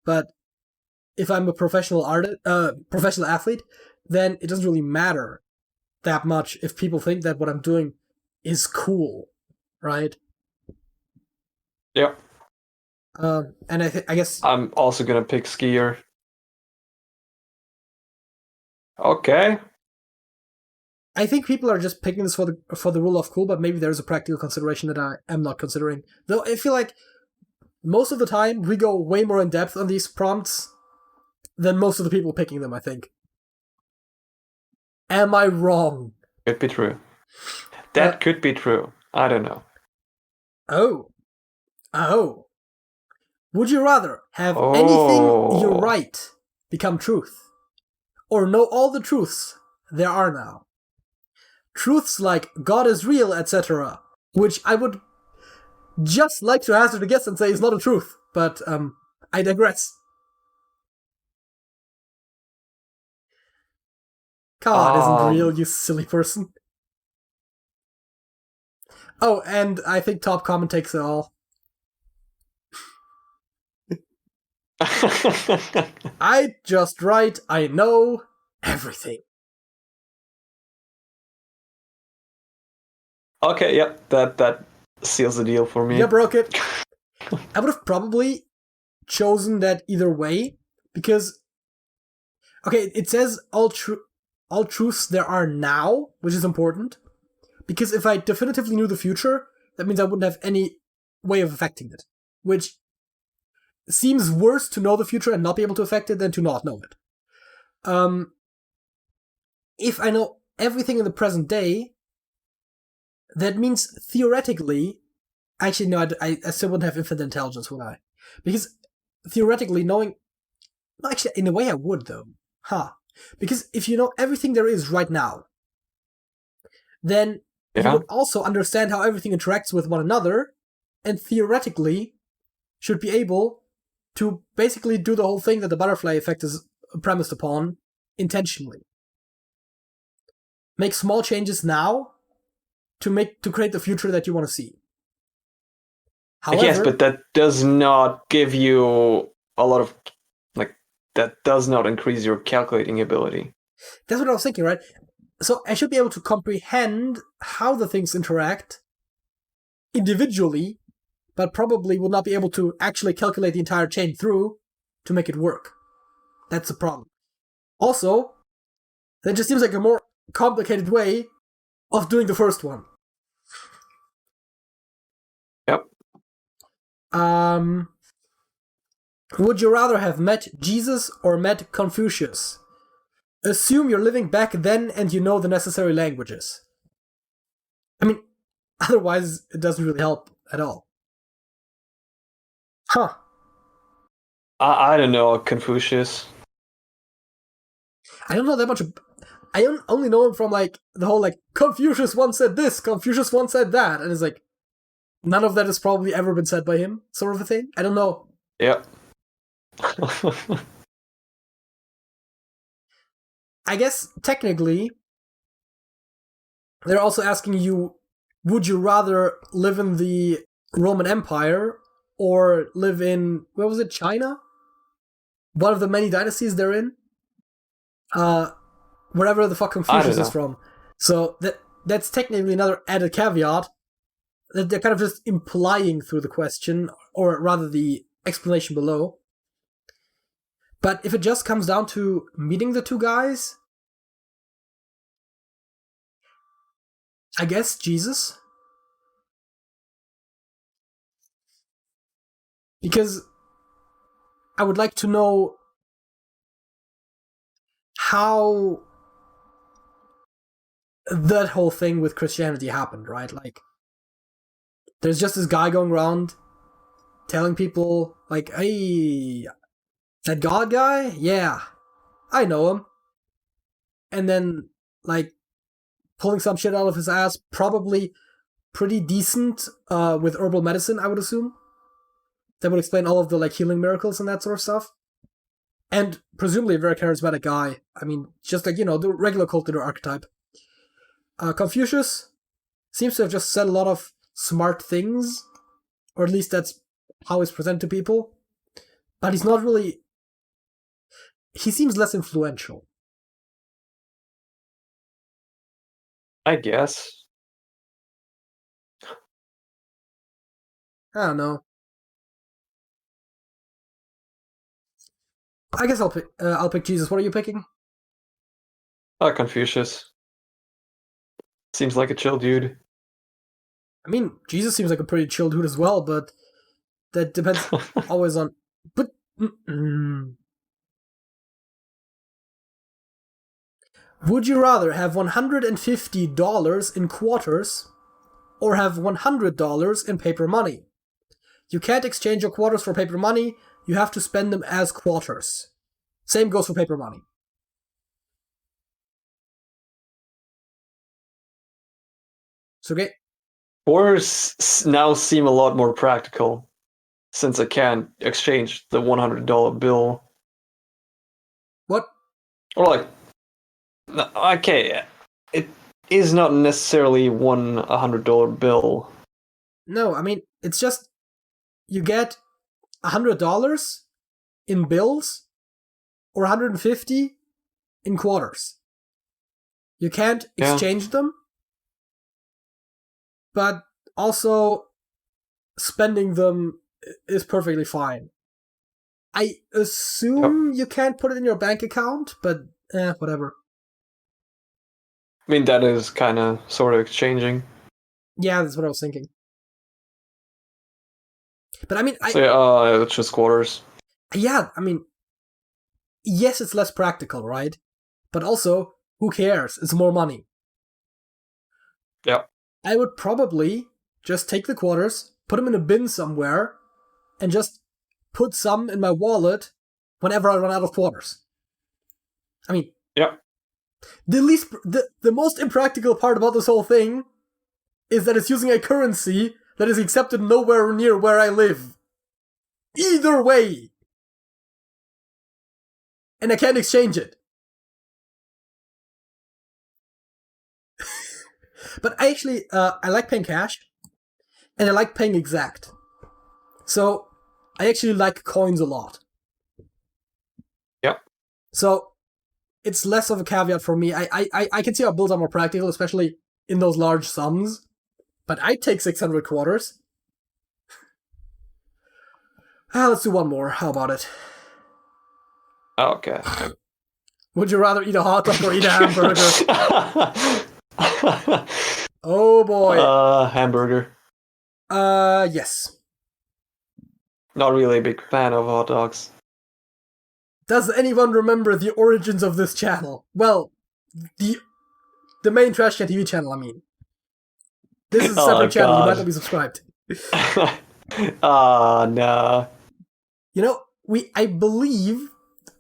but if I'm a professional athlete, then it doesn't really matter that much if people think that what I'm doing is cool, right? Yep. And I guess I'm also gonna pick skier. Okay. I think people are just picking this for the rule of cool, but maybe there's a practical consideration that I am not considering. Though I feel like most of the time we go way more in depth on these prompts than most of the people picking them, I think. Am I wrong? Could be true. That could be true. I don't know. Oh. Would you rather have anything you write become truth? Or know all the truths there are now? Truths like God is real, etc., which I would just like to hazard a guess and say is not a truth, but I digress. God isn't real, you silly person. Oh, and I think top comment takes it all. I just write, I know everything. Okay, yep, that seals the deal for me. You broke it. I would have probably chosen that either way, because okay, it says all truths there are now, which is important, because if I definitively knew the future, that means I wouldn't have any way of affecting it, which seems worse to know the future and not be able to affect it than to not know it. If I know everything in the present day, that means theoretically, actually no, I still wouldn't have infinite intelligence, would I? Because theoretically knowing, actually in a way I would though, because if you know everything there is right now, then you would also understand how everything interacts with one another, and theoretically should be able to basically do the whole thing that the butterfly effect is premised upon intentionally. Make small changes now to create the future that you want to see. However, yes, but that does not give you a lot of, that does not increase your calculating ability. That's what I was thinking, right? So I should be able to comprehend how the things interact individually, but probably will not be able to actually calculate the entire chain through to make it work. That's the problem. Also, that just seems like a more complicated way of doing the first one. Yep. Would you rather have met Jesus or met Confucius? Assume you're living back then and you know the necessary languages. I mean, otherwise it doesn't really help at all. I don't know Confucius. I don't know that much. I only know him from the whole Confucius once said this, Confucius once said that, and it's none of that has probably ever been said by him, sort of a thing. I don't know. Yep. I guess technically they're also asking you, would you rather live in the Roman Empire or live in, where was it, China? One of the many dynasties they're in? Wherever the fuck Confucius is from. So that's technically another added caveat that they're kind of just implying through the question, or rather the explanation below. But if it just comes down to meeting the two guys, I guess Jesus. Because I would like to know how that whole thing with Christianity happened, right? There's just this guy going around telling people, hey, that God guy? Yeah, I know him. And then, pulling some shit out of his ass, probably pretty decent with herbal medicine, I would assume. That would explain all of the, healing miracles and that sort of stuff. And presumably a very charismatic guy. I mean, just the regular cult leader archetype. Confucius seems to have just said a lot of smart things, or at least that's how he's presented to people. But he's not really... He seems less influential. I guess. I don't know. I guess I'll pick Jesus. What are you picking? Confucius. Seems like a chill dude. I mean, Jesus seems like a pretty chill dude as well, but that depends always on... But... Would you rather have $150 in quarters or have $100 in paper money? You can't exchange your quarters for paper money. You have to spend them as quarters. Same goes for paper money. Sergej? Quarters now seem a lot more practical, since I can't exchange the $100 bill. What? Or okay, it is not necessarily one $100 bill. No, I mean, it's just you get $100 in bills or $150 in quarters. You can't exchange them, but also spending them is perfectly fine. I assume you can't put it in your bank account, but whatever. I mean, that is kind of sort of exchanging. Yeah, that's what I was thinking. But I mean, it's just quarters. Yeah, I mean, yes, it's less practical, right? But also, who cares? It's more money. Yeah. I would probably just take the quarters, put them in a bin somewhere, and just put some in my wallet whenever I run out of quarters. I mean, yeah. The most impractical part about this whole thing is that it's using a currency that is accepted nowhere near where I live. Either way. And I can't exchange it. But I actually, I like paying cash, and I like paying exact. So, I actually like coins a lot. Yep. So, it's less of a caveat for me. I can see how bills are more practical, especially in those large sums. But I'd take 600 quarters. Let's do one more. How about it? Okay. Would you rather eat a hot dog or eat a hamburger? Oh boy. Hamburger. Yes. Not really a big fan of hot dogs. Does anyone remember the origins of this channel? Well, the main TrashcanTV channel, I mean. This is a separate channel, you might not be subscribed. No. You know, I believe...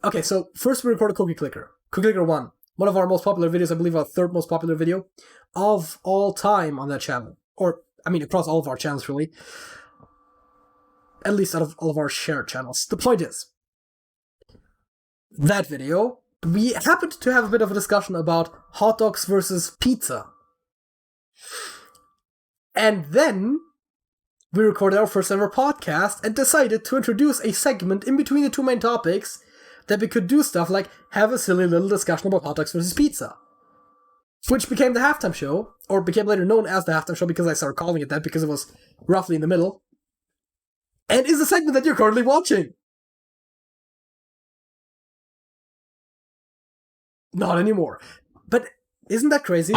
Okay, so first we recorded Cookie Clicker. Cookie Clicker 1. One of our most popular videos, I believe our third most popular video of all time on that channel. Or, I mean, across all of our channels, really. At least out of all of our shared channels. The point is, that video, we happened to have a bit of a discussion about hot dogs versus pizza. And then we recorded our first ever podcast and decided to introduce a segment in between the two main topics that we could do stuff like have a silly little discussion about hot dogs versus pizza. Which became the halftime show, or became later known as the halftime show because I started calling it that because it was roughly in the middle. And is the segment that you're currently watching. Not anymore. But isn't that crazy?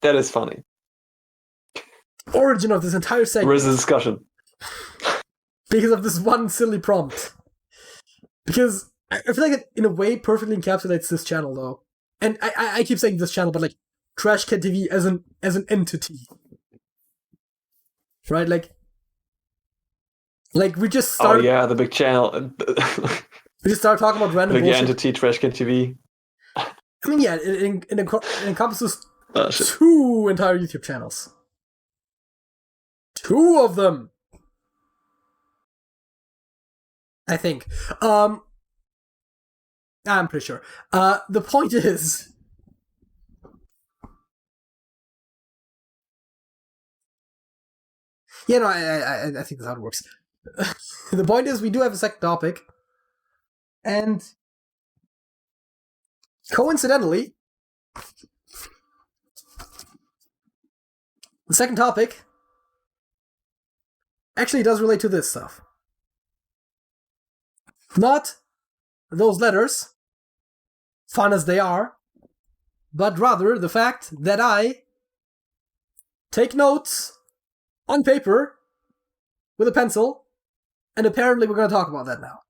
That is funny. Origin of this entire segment. Where's the discussion? Because of this one silly prompt. Because I feel like it, in a way, perfectly encapsulates this channel, though. And I keep saying this channel, but like, TrashcanTV as an entity. Right? Like we just started... Oh yeah, the big channel. We just started talking about random big bullshit. entity, TrashcanTV. I mean, yeah, it encompasses Shit. 2 entire YouTube channels. 2 of them! I think. I'm pretty sure. The point is... Yeah, no, I think that's how it works. The point is, we do have a second topic. And... coincidentally... the second topic... actually does relate to this stuff. Not those letters, fun as they are, but rather the fact that I take notes on paper with a pencil, and apparently we're going to talk about that now.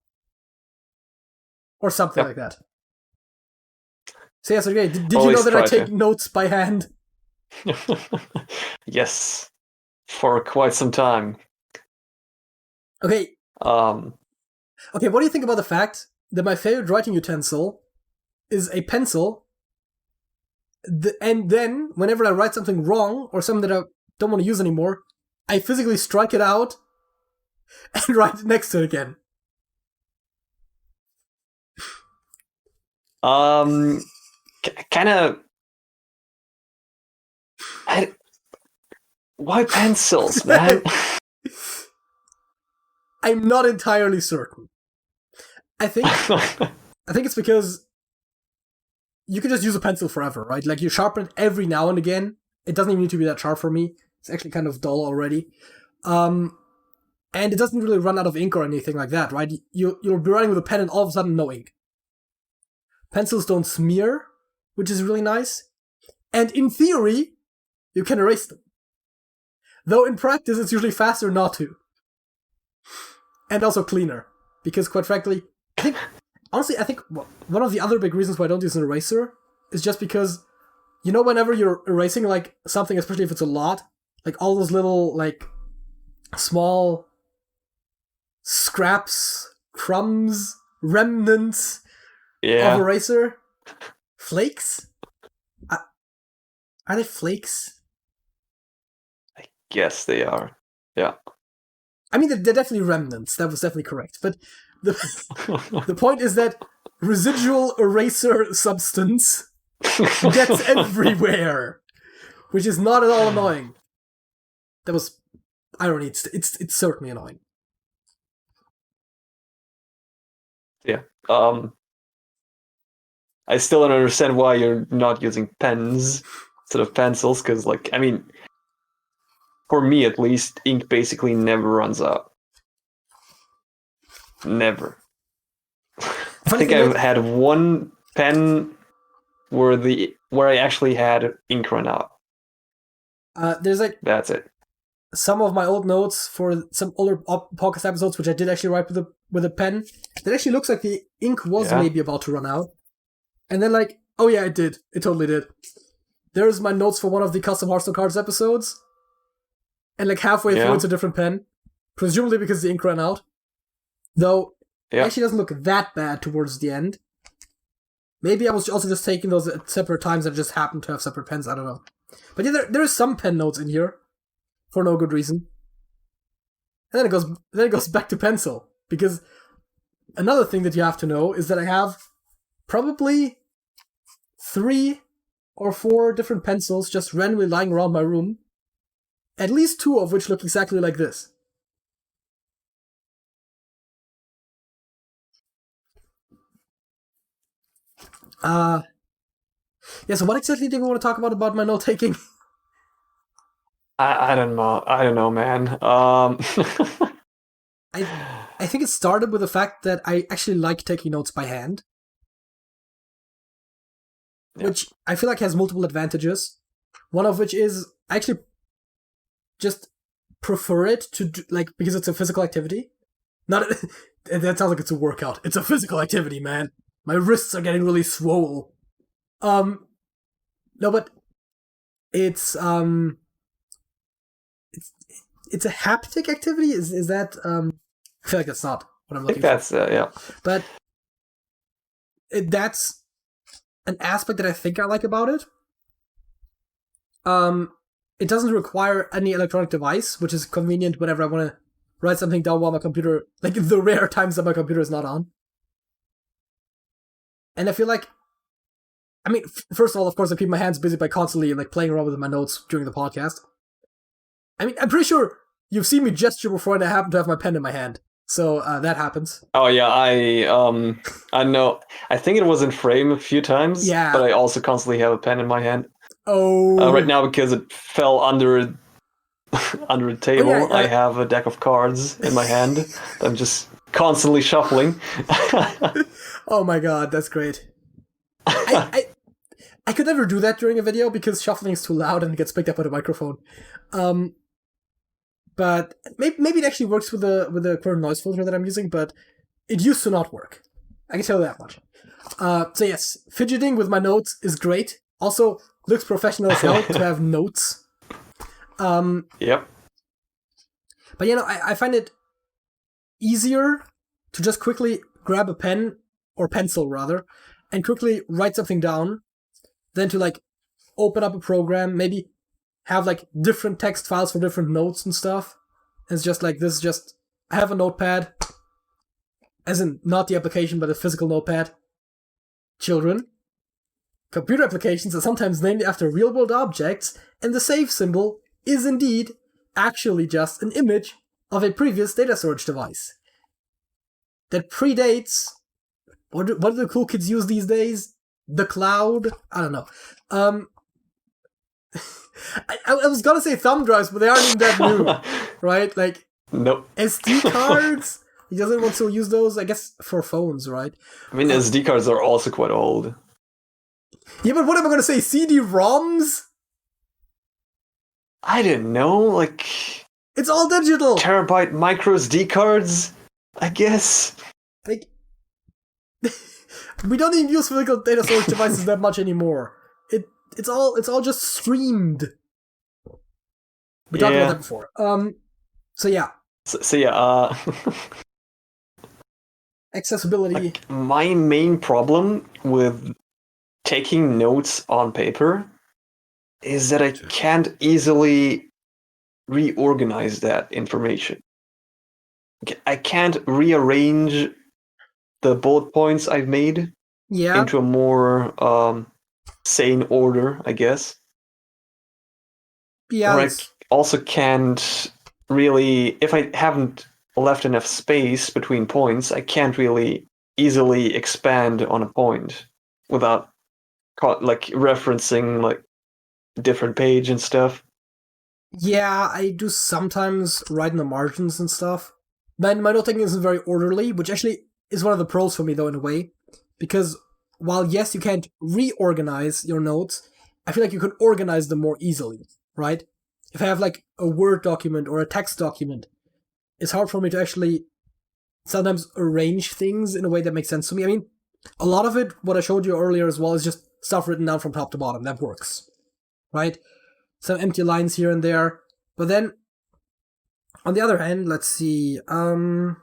Or something like that. So yeah, Sergej, did you know that I take notes by hand? Yes, for quite some time. Okay. Okay, what do you think about the fact that my favorite writing utensil is a pencil, and then, whenever I write something wrong, or something that I don't want to use anymore, I physically strike it out and write it next to it again? Kind of... Why pencils, man? I'm not entirely certain. I think it's because you can just use a pencil forever, right? Like, you sharpen it every now and again, It doesn't even need to be that sharp for me. It's actually kind of dull already. And it doesn't really run out of ink or anything like that, right? You'll be writing with a pen and all of a sudden no ink. Pencils don't smear, which is really nice. And in theory, you can erase them. Though in practice, it's usually faster not to. And also cleaner. Because quite frankly, I think one of the other big reasons why I don't use an eraser is just because, whenever you're erasing like something, especially if it's a lot, like all those little like small scraps, crumbs, remnants of eraser, flakes? Are they flakes? I guess they are. Yeah. I mean, they're definitely remnants. That was definitely correct. But the point is that residual eraser substance gets everywhere, which is not at all annoying. That was irony. It's certainly annoying. Yeah. I still don't understand why you're not using pens instead of pencils, because, for me at least, ink basically never runs out. Never. I think I've had one pen where I actually had ink run out. There's that's it. Some of my old notes for some older podcast episodes, which I did actually write with a pen, that actually looks like the ink was maybe about to run out. And then oh yeah, it did. It totally did. There's my notes for one of the custom Hearthstone cards episodes. And halfway through, it's a different pen. Presumably because the ink ran out. Though, it actually doesn't look that bad towards the end. Maybe I was also just taking those at separate times that just happened to have separate pens. I don't know. But yeah, there is some pen notes in here. For no good reason. And then it goes back to pencil. Because another thing that you have to know is that I have probably 3 or 4 different pencils just randomly lying around my room. At least 2 of which look exactly like this. So what exactly do we want to talk about my note-taking? I don't know, man. I think it started with the fact that I actually like taking notes by hand. Which I feel like has multiple advantages. One of which is I actually just prefer it to because it's a physical activity. That sounds like it's a workout. It's a physical activity, man. My wrists are getting really swole. No, but it's a haptic activity. Is that I feel like that's not what I'm looking for. I think that's But that's an aspect that I think I like about it. It doesn't require any electronic device, which is convenient whenever I want to write something down while my computer, the rare times that my computer is not on. And I feel like, first of all, of course, I keep my hands busy by constantly playing around with my notes during the podcast. I'm pretty sure you've seen me gesture before and I happen to have my pen in my hand. So that happens. Oh yeah, I know. I think it was in frame a few times. Yeah. But I also constantly have a pen in my hand. Oh. Right now, because it fell under a table, I have a deck of cards in my hand. I'm just constantly shuffling. Oh my god, that's great. I could never do that during a video because shuffling is too loud and it gets picked up by the microphone. But maybe it actually works with the current noise filter that I'm using, but it used to not work. I can tell you that much. So yes, fidgeting with my notes is great. Also, looks professional as hell to have notes. Yep. But I find it easier to just quickly grab a pen, or pencil rather, and quickly write something down than to open up a program, maybe have different text files for different notes and stuff. It's just I have a notepad, as in not the application but a physical notepad. Children. Computer applications are sometimes named after real-world objects, and the save symbol is indeed actually just an image of a previous data storage device. That predates... What do the cool kids use these days? The cloud? I don't know. I was gonna say thumb drives, but they aren't even that new, right? Like, nope. SD cards? He doesn't want to use those, I guess, for phones, right? I mean, SD cards are also quite old. Yeah, but what am I gonna say? CD-ROMs? I didn't know, like... It's all digital! Terabyte micro SD cards, I guess. Like... we don't even use physical data storage devices that much anymore. It's all just streamed. We talked about that before. So yeah. So yeah, accessibility. Like, my main problem with taking notes on paper is that I can't easily reorganize that information. I can't rearrange the bullet points I've made into a more sane order, I guess. Yeah. Or I also can't really, if I haven't left enough space between points, I can't really easily expand on a point without like referencing like different page and stuff. Yeah, I do sometimes write in the margins and stuff. My note-taking isn't very orderly, which actually is one of the pros for me, though, in a way. Because while, yes, you can't reorganize your notes, I feel like you can organize them more easily, right? If I have, like, a Word document or a text document, it's hard for me to actually sometimes arrange things in a way that makes sense to me. I mean, a lot of it, what I showed you earlier as well, is just stuff written down from top to bottom. That works, right? Some empty lines here and there. But then, on the other hand, let's see. On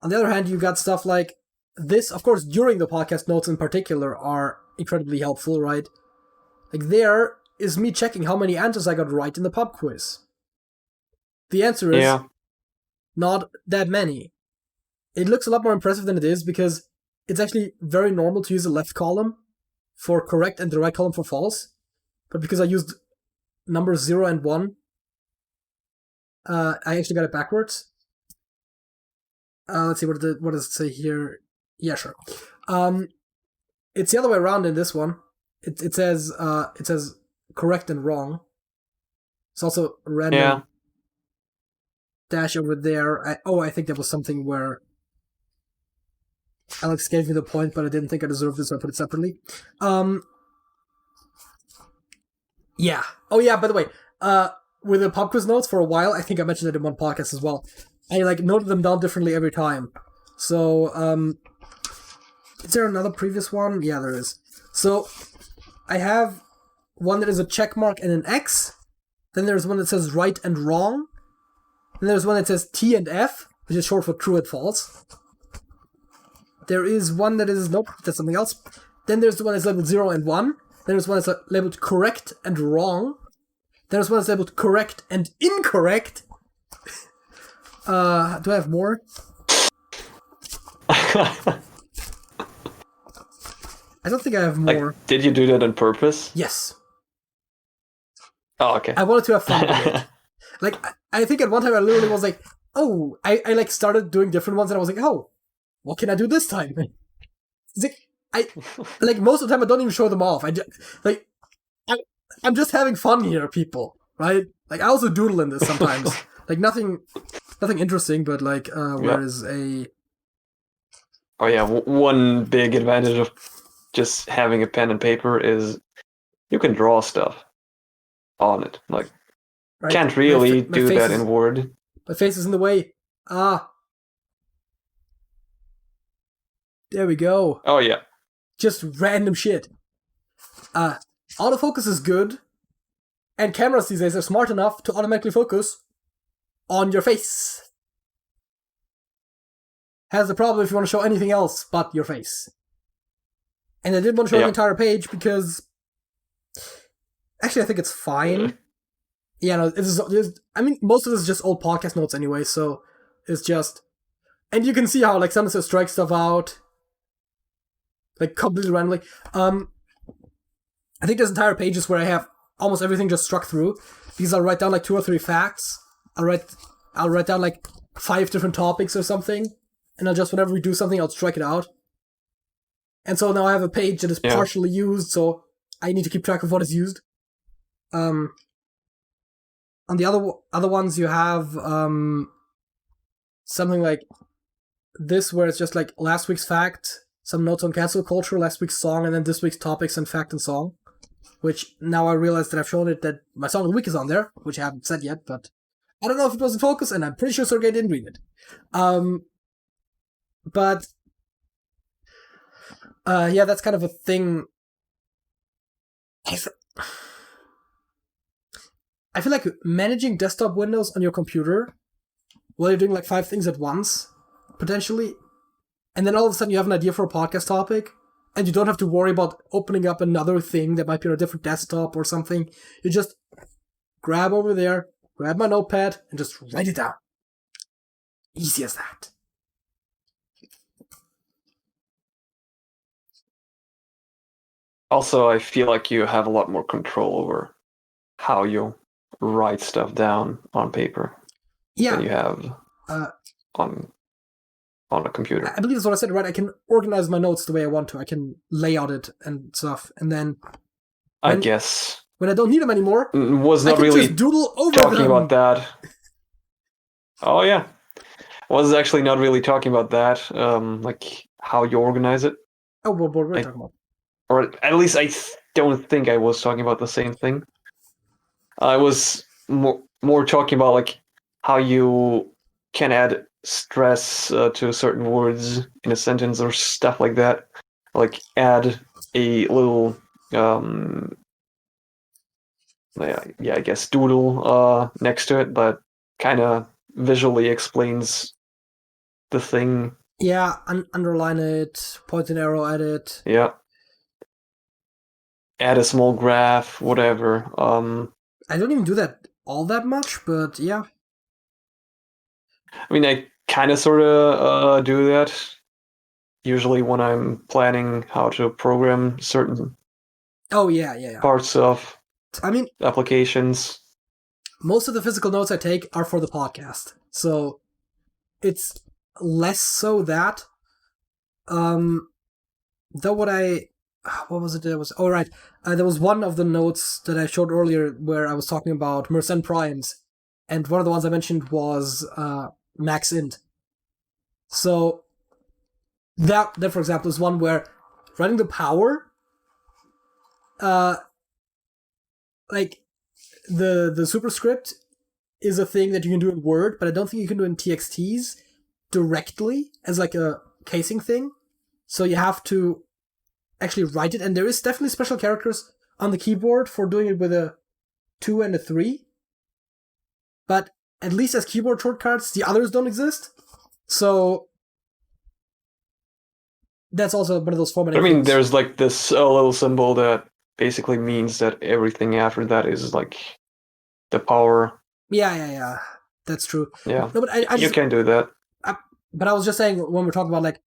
the other hand, you got stuff like this. Of course, during the podcast, notes in particular are incredibly helpful, right? Like, there is me checking how many answers I got right in the pub quiz. The answer is not that many. It looks a lot more impressive than it is because it's actually very normal to use the left column for correct and the right column for false. But because I used numbers 0 and 1, I actually got it backwards. Let's see, what does it say here? Yeah, sure. It's the other way around in this one. It says correct and wrong. It's also random dash over there. I think that was something where Alex gave me the point, but I didn't think I deserved it, so I put it separately. Yeah. Oh yeah, by the way, with the pub quiz notes for a while, I think I mentioned it in one podcast as well, I like noted them down differently every time. So, is there another previous one? Yeah, there is. So, I have one that is a check mark and an X. Then there's one that says right and wrong. Then there's one that says T and F, which is short for true and false. There is one that is, nope, that's something else. Then there's the one that's labeled 0 and 1. Then there's one that's labeled correct and wrong. Then there's one that's labeled correct and incorrect. Do I have more? I don't think I have more. Like, did you do that on purpose? Yes. Oh, okay. I wanted to have fun with it. Like, I think at one time I literally was like, oh, I like started doing different ones and I was like, oh, what can I do this time? It's like, most of the time I don't even show them off. I'm just having fun here, people, right? Like, I also doodle in this sometimes. Like, nothing interesting, but like, where is a... Oh yeah, one big advantage of just having a pen and paper is you can draw stuff on it. Like, right. Can't really do that in Word. My face is in the way. There we go. Oh yeah. Just random shit. Autofocus is good, and cameras these days are smart enough to automatically focus on your face. Has the problem if you want to show anything else but your face. And I didn't want to show the entire page because... Actually, I think it's fine. Yeah, no, I mean, most of this is just old podcast notes anyway, so it's just... And you can see how, like, sometimes I strike stuff out. Like, completely randomly. I think there's entire pages where I have almost everything just struck through. Because I'll write down, like, 2 or 3 facts. I'll write down, like, 5 different topics or something. And I'll just, whenever we do something, I'll strike it out. And so now I have a page that is partially used, so I need to keep track of what is used. On the other ones, you have something like this, where it's just like last week's fact, some notes on cancel culture, last week's song, and then this week's topics and fact and song. Which now I realize that I've shown it that my song of the week is on there, which I haven't said yet, but I don't know if it was in focus, and I'm pretty sure Sergej didn't read it. But yeah, that's kind of a thing. I feel like managing desktop windows on your computer while you're doing like 5 things at once, potentially, and then all of a sudden you have an idea for a podcast topic, and you don't have to worry about opening up another thing that might be on a different desktop or something. You just grab over there, grab my notepad, and just write it down. Easy as that. Also, I feel like you have a lot more control over how you write stuff down on paper than you have on a computer. I believe that's what I said, right? I can organize my notes the way I want to. I can lay out it and stuff, and then I guess when I don't need them anymore, was not I can really just doodle over talking them. about that. Oh yeah, was actually not really talking about that. Like how you organize it. Oh, what we're talking about? Or at least I don't think I was talking about the same thing. I was more talking about like how you can add stress to certain words in a sentence or stuff like that. Like add a little I guess doodle next to it, but kind of visually explains the thing. Yeah, underline it, point an arrow at it. Yeah. Add a small graph, whatever. I don't even do that all that much, but yeah. I mean, I kind of sort of do that usually when I'm planning how to program certain parts of applications. Most of the physical notes I take are for the podcast, so it's less so that. Though what was it? There was there was one of the notes that I showed earlier where I was talking about Mersenne primes, and one of the ones I mentioned was max int. So that for example is one where writing the power, like the superscript is a thing that you can do in Word, but I don't think you can do in TXTs directly as like a casing thing. So you have to actually write it, and there is definitely special characters on the keyboard for doing it with a 2 and a 3. But at least as keyboard shortcuts, the others don't exist. So that's also one of those formatting things. There's like this little symbol that basically means that everything after that is like the power. Yeah. That's true. Yeah. No, but you can do that. But I was just saying, when we're talking about like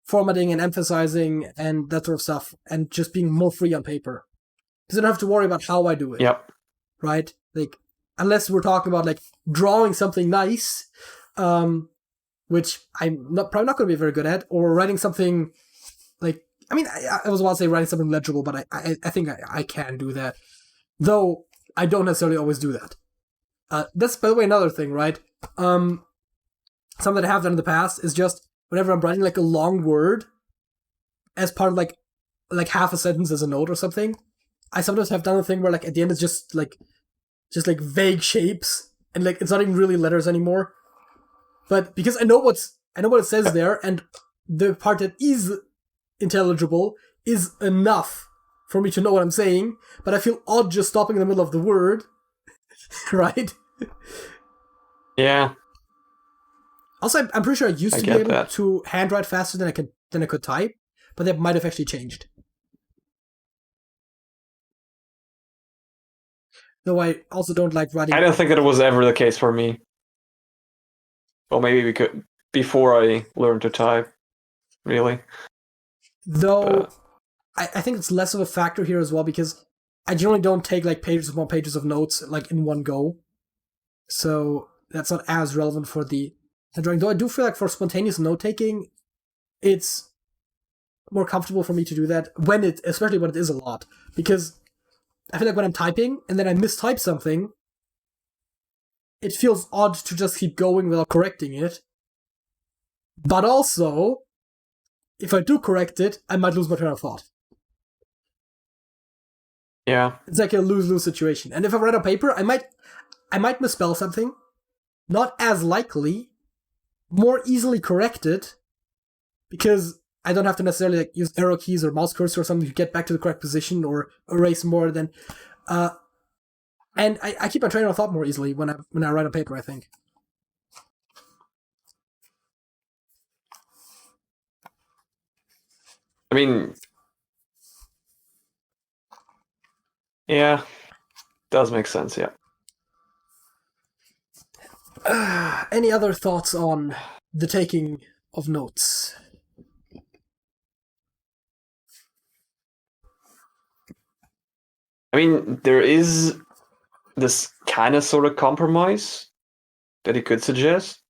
formatting and emphasizing and that sort of stuff, and just being more free on paper, because I don't have to worry about how I do it. Yep. Right? Like, unless we're talking about like drawing something nice, which I'm probably not going to be very good at, or writing something like, I was about to say writing something legible, but I think I can do that, though I don't necessarily always do that. That's, by the way, another thing, right? Something that I have done in the past is just whenever I'm writing like a long word as part of like half a sentence as a note or something, I sometimes have done a thing where like at the end it's just like vague shapes, and like it's not even really letters anymore. But because I know what it says there, and the part that is intelligible is enough for me to know what I'm saying, but I feel odd just stopping in the middle of the word. Right? Yeah. Also, I'm pretty sure I used to be able to handwrite faster than I could type, but that might have actually changed. Though I also don't like writing. I don't think that it was ever the case for me. Well, maybe we could before I learned to type, really. Though I think it's less of a factor here as well, because I generally don't take like pages upon pages of notes like in one go, so that's not as relevant for the drawing. Though I do feel like for spontaneous note taking, it's more comfortable for me to do that especially when it is a lot, because I feel like when I'm typing and then I mistype something, it feels odd to just keep going without correcting it. But also, if I do correct it, I might lose my train of thought. Yeah. It's like a lose-lose situation. And if I write on paper, I might misspell something. Not as likely, more easily corrected, because I don't have to necessarily like use arrow keys or mouse cursor or something to get back to the correct position or erase more than. And I keep my train of thought more easily when I write on paper, I think. I mean, yeah, does make sense, yeah. Any other thoughts on the taking of notes? I mean, there is this kind of sort of compromise that you could suggest.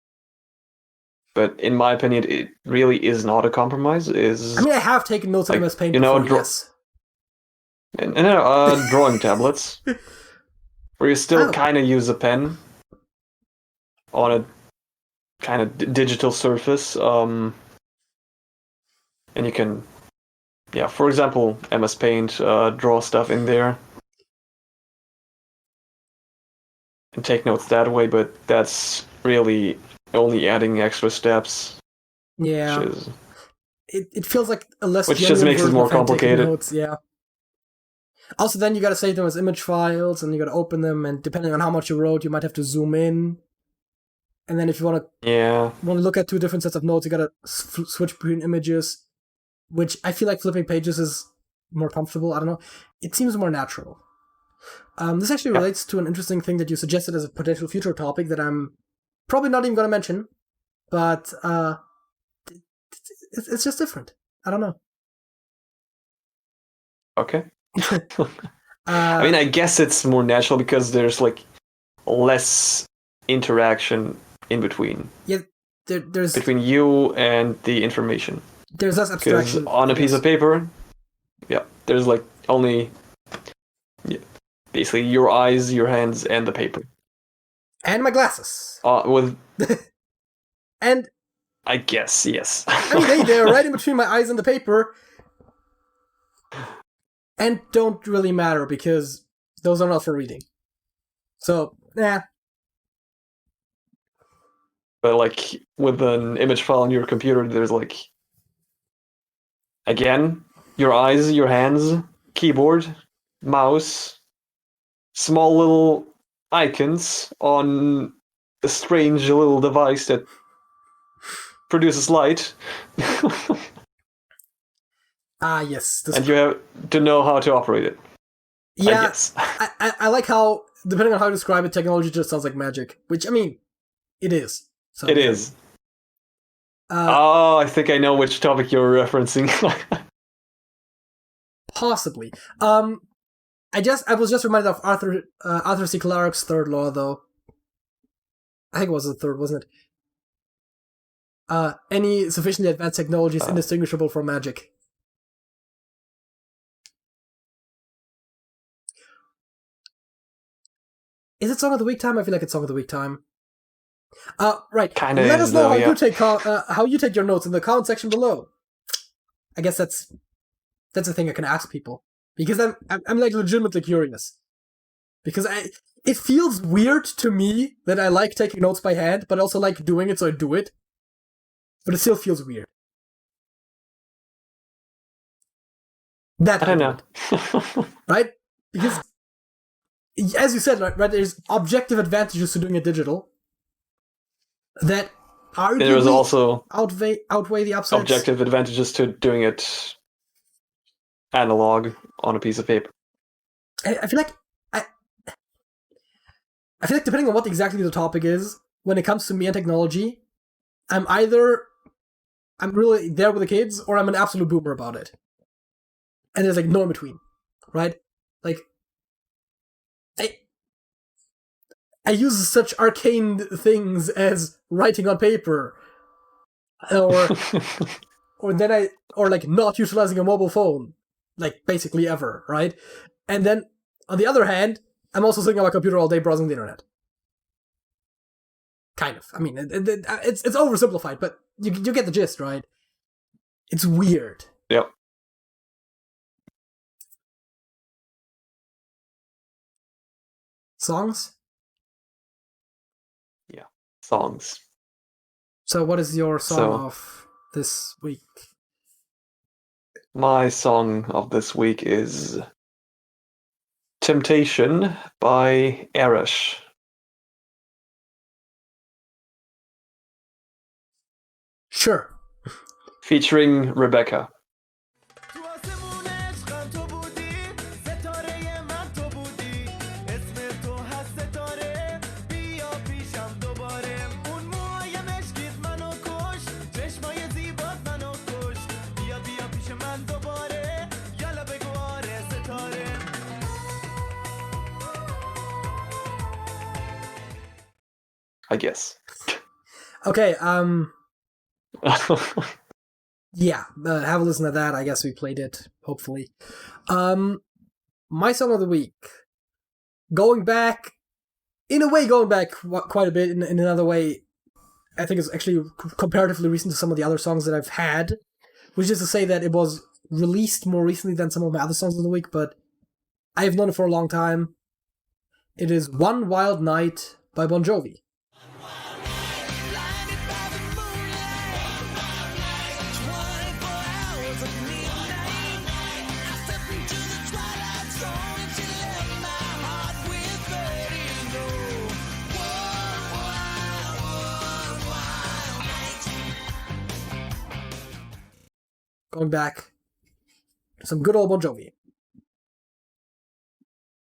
But in my opinion, it really is not a compromise. I mean, I have taken notes on MS Paint before, yes. Drawing tablets, where you still kind of use a pen on a kind of digital surface, and you can, for example, MS Paint, draw stuff in there and take notes that way, but that's really only adding extra steps. Yeah. It feels like a less which just makes it more complicated. Notes, yeah. Also, then you gotta save them as image files, and you gotta open them, and depending on how much you wrote, you might have to zoom in. And then if you want to look at two different sets of notes, you gotta switch between images, which I feel like flipping pages is more comfortable. I don't know. It seems more natural. This actually relates to an interesting thing that you suggested as a potential future topic that I'm probably not even going to mention, but it's just different. I don't know. Okay. I mean, I guess it's more natural because there's like less interaction in between. Yeah, there's between you and the information. There's less abstraction on a piece of paper. Yeah, there's like only basically your eyes, your hands, and the paper. And my glasses. With and I guess, yes. I mean, they're right in between my eyes and the paper. And don't really matter because those are not for reading. So, But like with an image file on your computer, there's like, again, your eyes, your hands, keyboard, mouse, small little icons on a strange little device that produces light. Yes. And you have to know how to operate it. Yeah, I guess. I like how, depending on how you describe it, technology just sounds like magic. Which, I mean, it is. So, it is. I think I know which topic you're referencing. Possibly. I was just reminded of Arthur C. Clarke's third law, though. I think it was the third, wasn't it? Any sufficiently advanced technology is indistinguishable from magic. Is it Song of the Week time? I feel like it's Song of the Week time. Right. Kinda Let us know though, how you take your notes in the comment section below. I guess that's a thing I can ask people because I'm like legitimately curious. Because it feels weird to me that I like taking notes by hand, but I also like doing it, so I do it. But it still feels weird. I don't know. Right? Because, as you said, right, there's objective advantages to doing it digital that There's also outweigh the upsides. Objective advantages to doing it analog on a piece of paper. I feel like depending on what exactly the topic is, when it comes to me and technology, I'm really there with the kids, or I'm an absolute boomer about it. And there's like no in between, right? Like, I use such arcane things as writing on paper, or like not utilizing a mobile phone, like basically ever, right? And then On the other hand, I'm also sitting on my computer all day browsing the internet. Kind of. I mean, it's oversimplified, but you get the gist, right? It's weird. Yep. Songs? Yeah. Songs. So what is your song of this week? My song of this week is Temptation by Arash. Sure. Featuring Rebecca. I guess. Okay, yeah, have a listen to that. I guess we played it, hopefully. My song of the week. Going back quite a bit. In another way, I think it's actually comparatively recent to some of the other songs that I've had, which is to say that it was released more recently than some of my other songs of the week, but I have known it for a long time. It is One Wild Night by Bon Jovi. Going back, some good old Bon Jovi.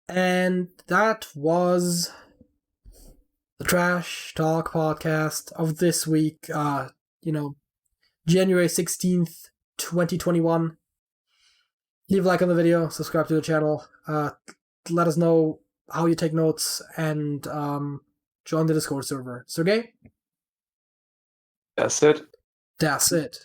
And that was the Trash Talk podcast of this week, January 16th, 2021. Leave a like on the video, subscribe to the channel, let us know how you take notes, and join the Discord server. Sergej? That's it. That's it.